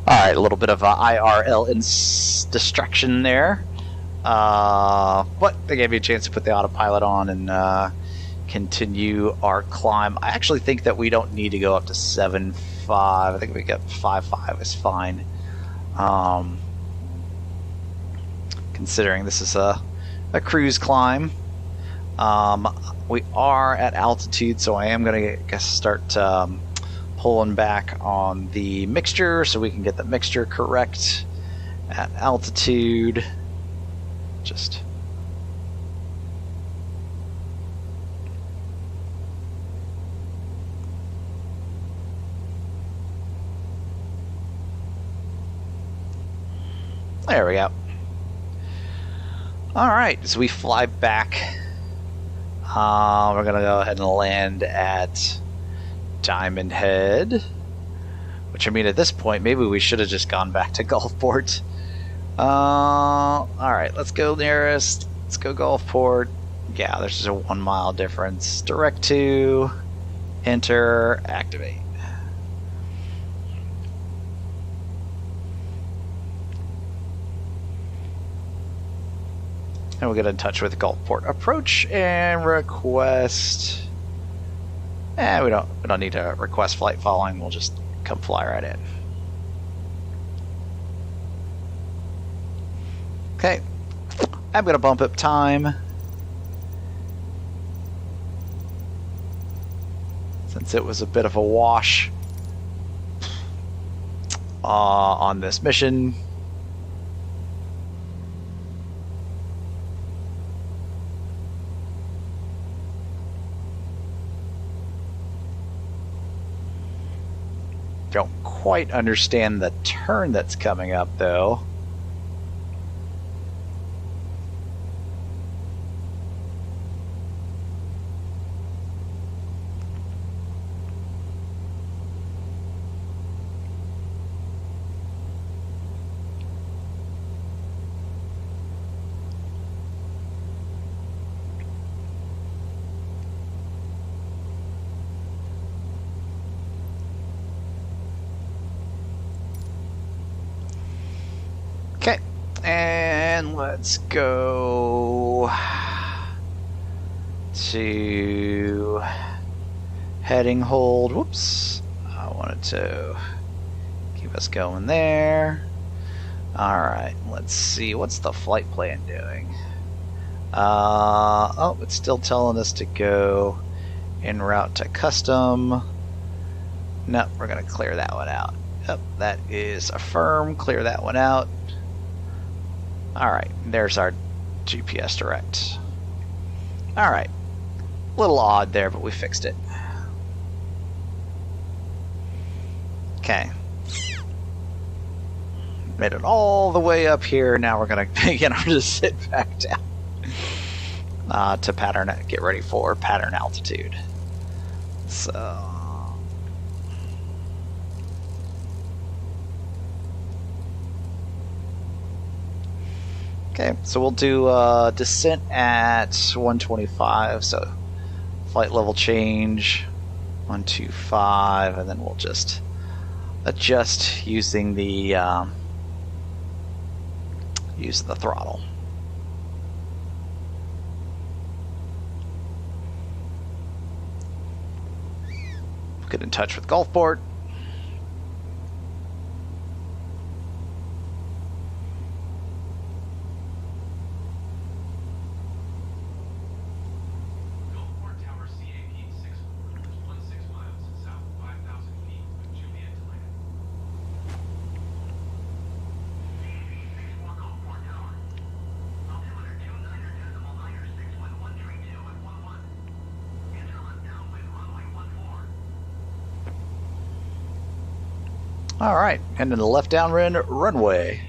A: All right, a little bit of IRL distraction there. But they gave me a chance to put the autopilot on and continue our climb. I actually think that we don't need to go up to 7.5. I think we get 5.5 is fine. Considering this is a cruise climb. We are at altitude, so I am going to start pulling back on the mixture so we can get the mixture correct at altitude. Just there we go. All right, so we fly back. We're gonna go ahead and land at Diamond Head, which, I mean, at this point maybe we should have just gone back to Gulfport. All right, let's go nearest. Let's go Gulfport. Yeah, there's just a 1 mile difference. Direct to, enter, activate. And we'll get in touch with Gulfport approach and request. We don't need to request flight following. We'll just come fly right in. Okay, I'm gonna bump up time since it was a bit of a wash on this mission. Don't quite understand the turn that's coming up, though. Okay, and let's go to heading hold. Whoops, I wanted to keep us going there. All right, let's see, what's the flight plan doing? Oh, it's still telling us to go en route to custom. No, we're gonna clear that one out. Yep, that is affirm. Clear that one out. Alright, there's our GPS direct. Alright, a little odd there, but we fixed it. Okay. Made it all the way up here. Now we're going to just sit back down to pattern, get ready for pattern altitude. So... Okay, so we'll do descent at 125, so flight level change 125, and then we'll just adjust using the throttle. Get in touch with Gulfport. All right, and then the left downwind runway.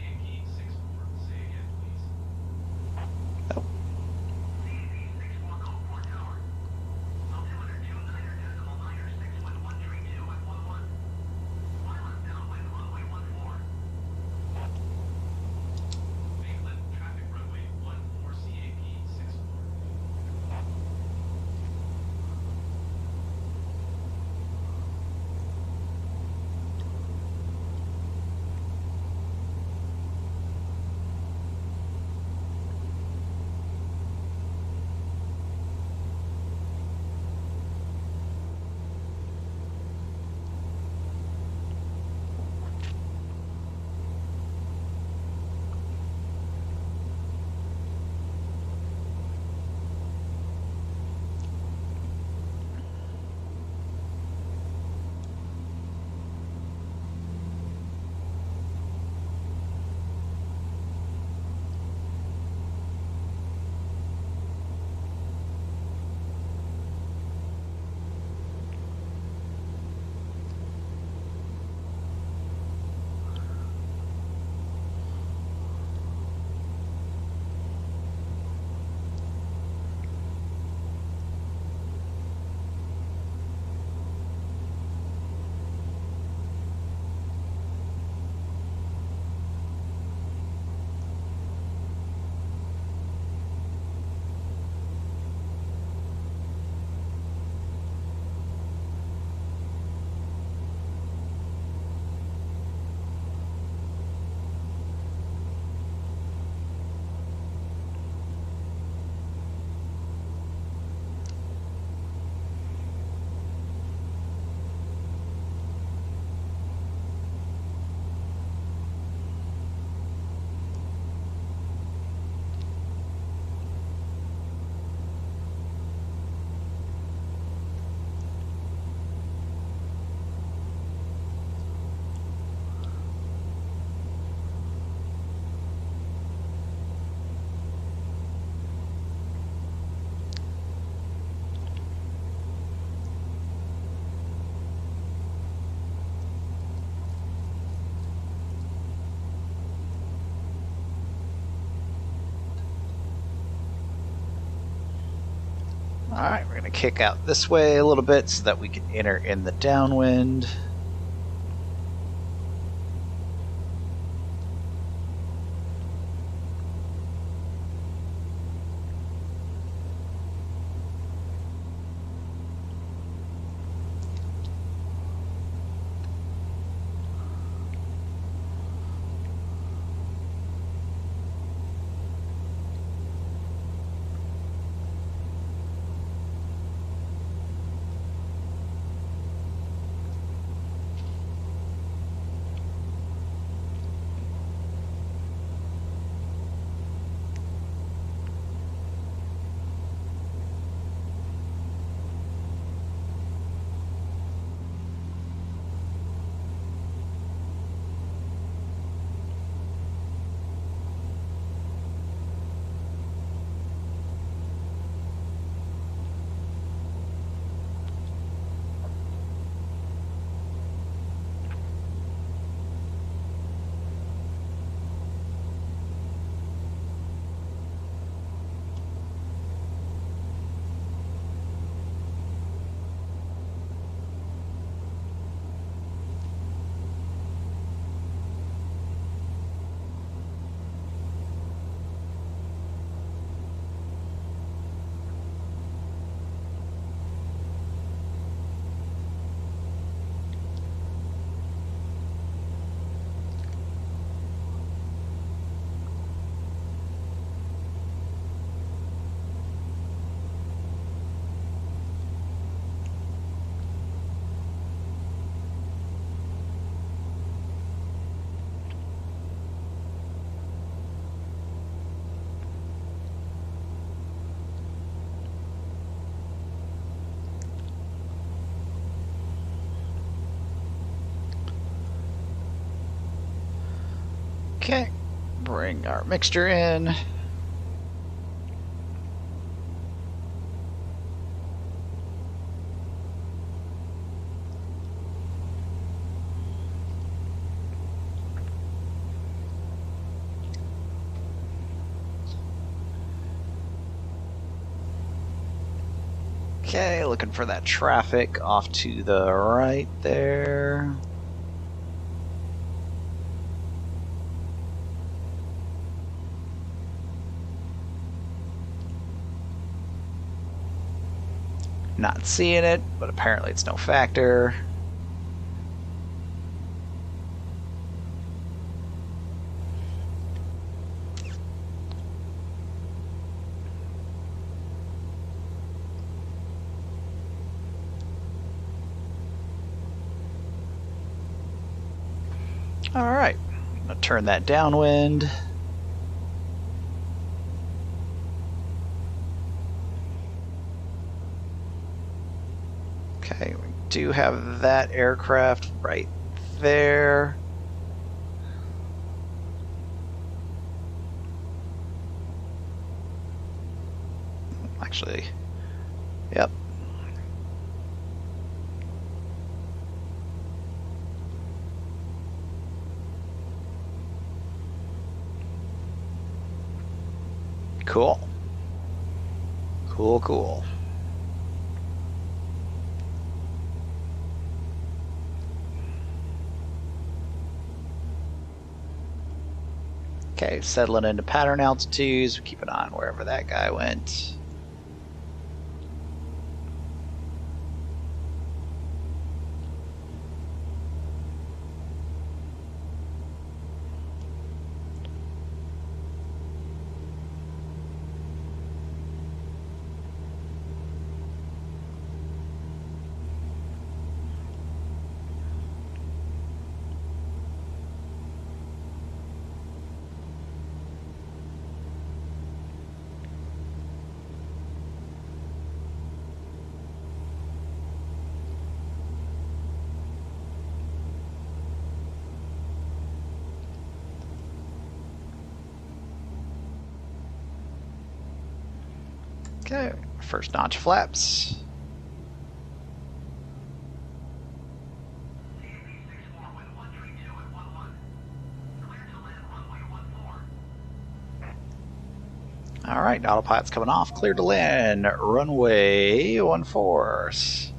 A: Oh. Alright, we're going to kick out this way a little bit so that we can enter in the downwind. Okay, bring our mixture in. Okay, looking for that traffic off to the right there. Not seeing it, but apparently it's no factor. Alright, I'm going to turn that downwind. Okay, we do have that aircraft right there. Actually, yep. Cool. Cool. Okay, settling into pattern altitudes. We keep an eye on wherever that guy went. Okay, first notch flaps. All right, autopilot's coming off. Clear to land. Runway 14.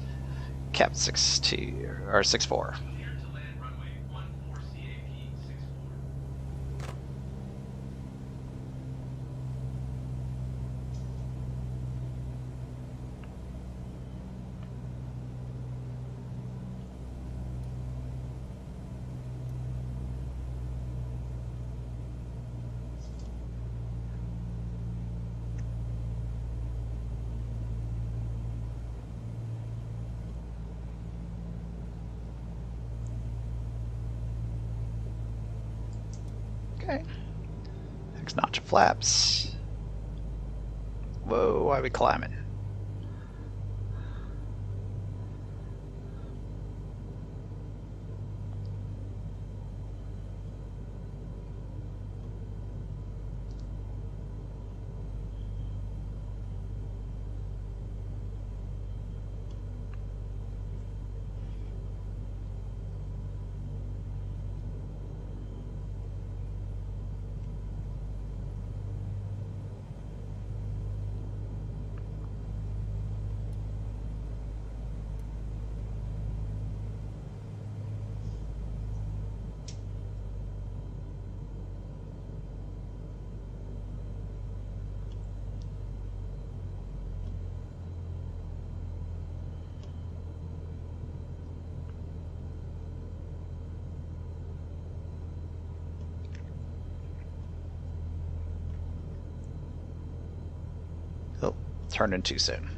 A: Cap 62 or 64.
D: Clear to land runway 14 CAP 64.
A: Okay. Next notch of flaps. Whoa, why are we climbing? Oh, turning too soon.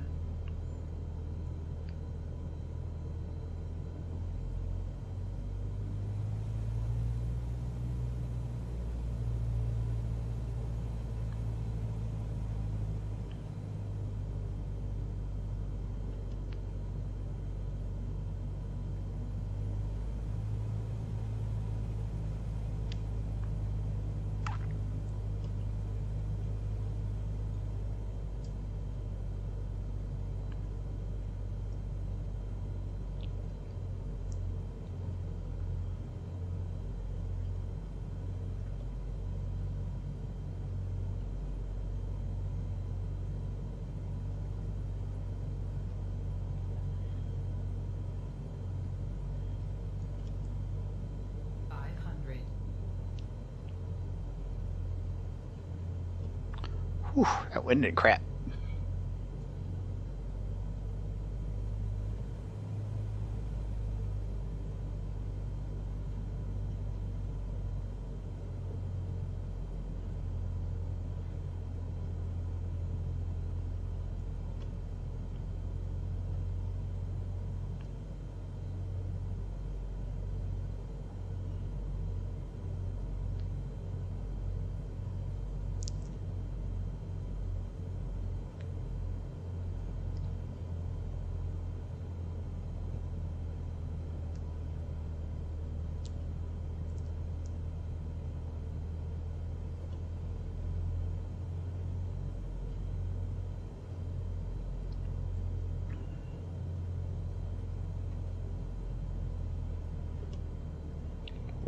A: Whew, that wind and crap.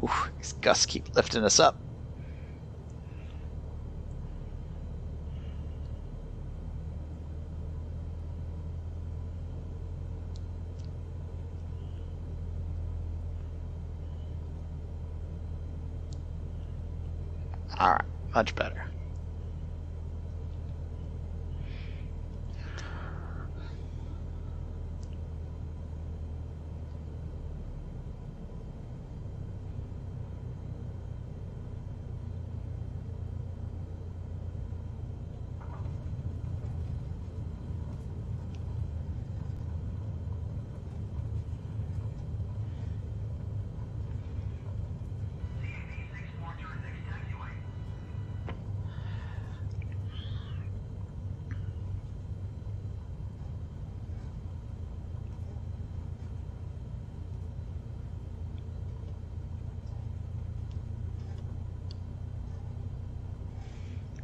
A: Oof, these gusts keep lifting us up. All right, much better.
C: CAP 64 turns next taxiway.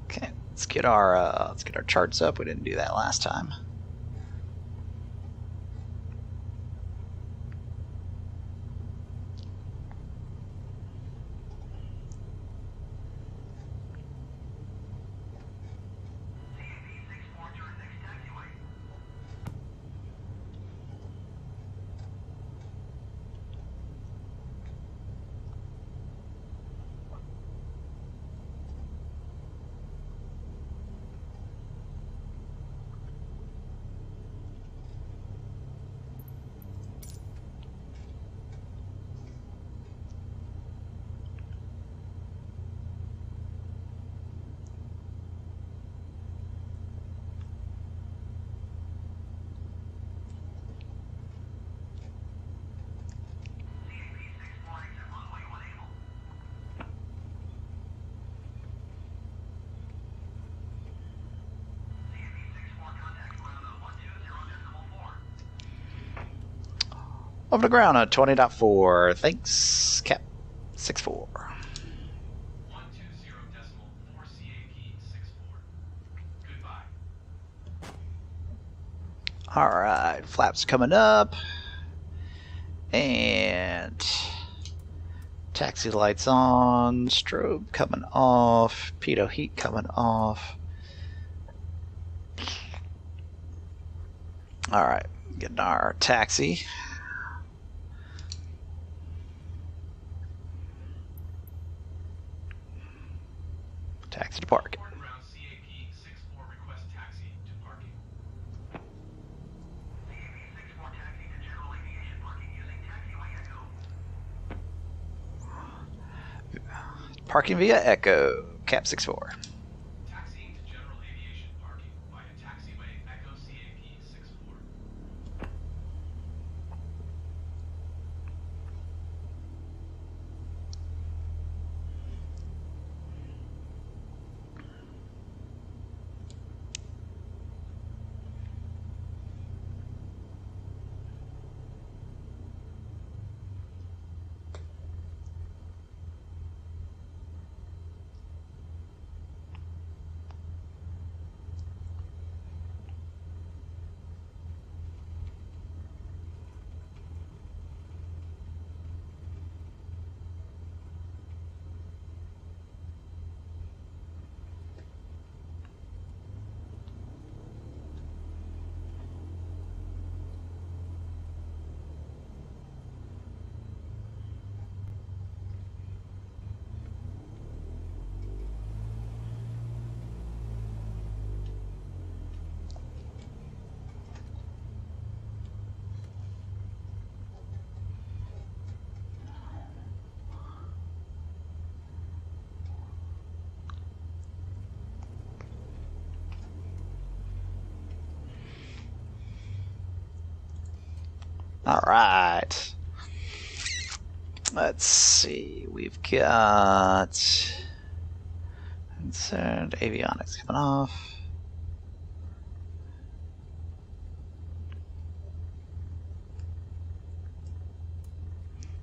A: Okay, let's get our charts up. We didn't do that last time. Over the ground on 20.4. Thanks, Cap 64.
D: 120.4 CAP 64. Goodbye.
A: Alright, flaps coming up. And taxi lights on. Strobe coming off. Pitot heat coming off. Alright, getting our taxi. Taxi to park.
D: Port ground CAP 64 request taxi to parking.
C: CAP 64 taxi to general aviation parking using taxiway Echo.
A: Parking via Echo. Cap 64.
D: Taxiing to general aviation parking via taxiway Echo CAP 64.
A: Alright. Let's see. We've got concerned avionics coming off.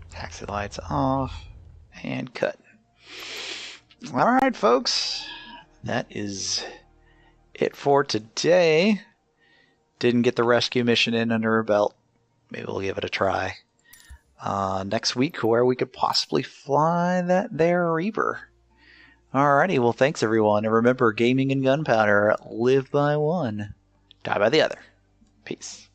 A: Taxi lights off. And cut. Alright, folks. That is it for today. Didn't get the rescue mission in under her belt. Maybe we'll give it a try. Next week, where we could possibly fly that there Reaper. Alrighty, well, thanks everyone. And remember, gaming and gunpowder, live by one, die by the other. Peace.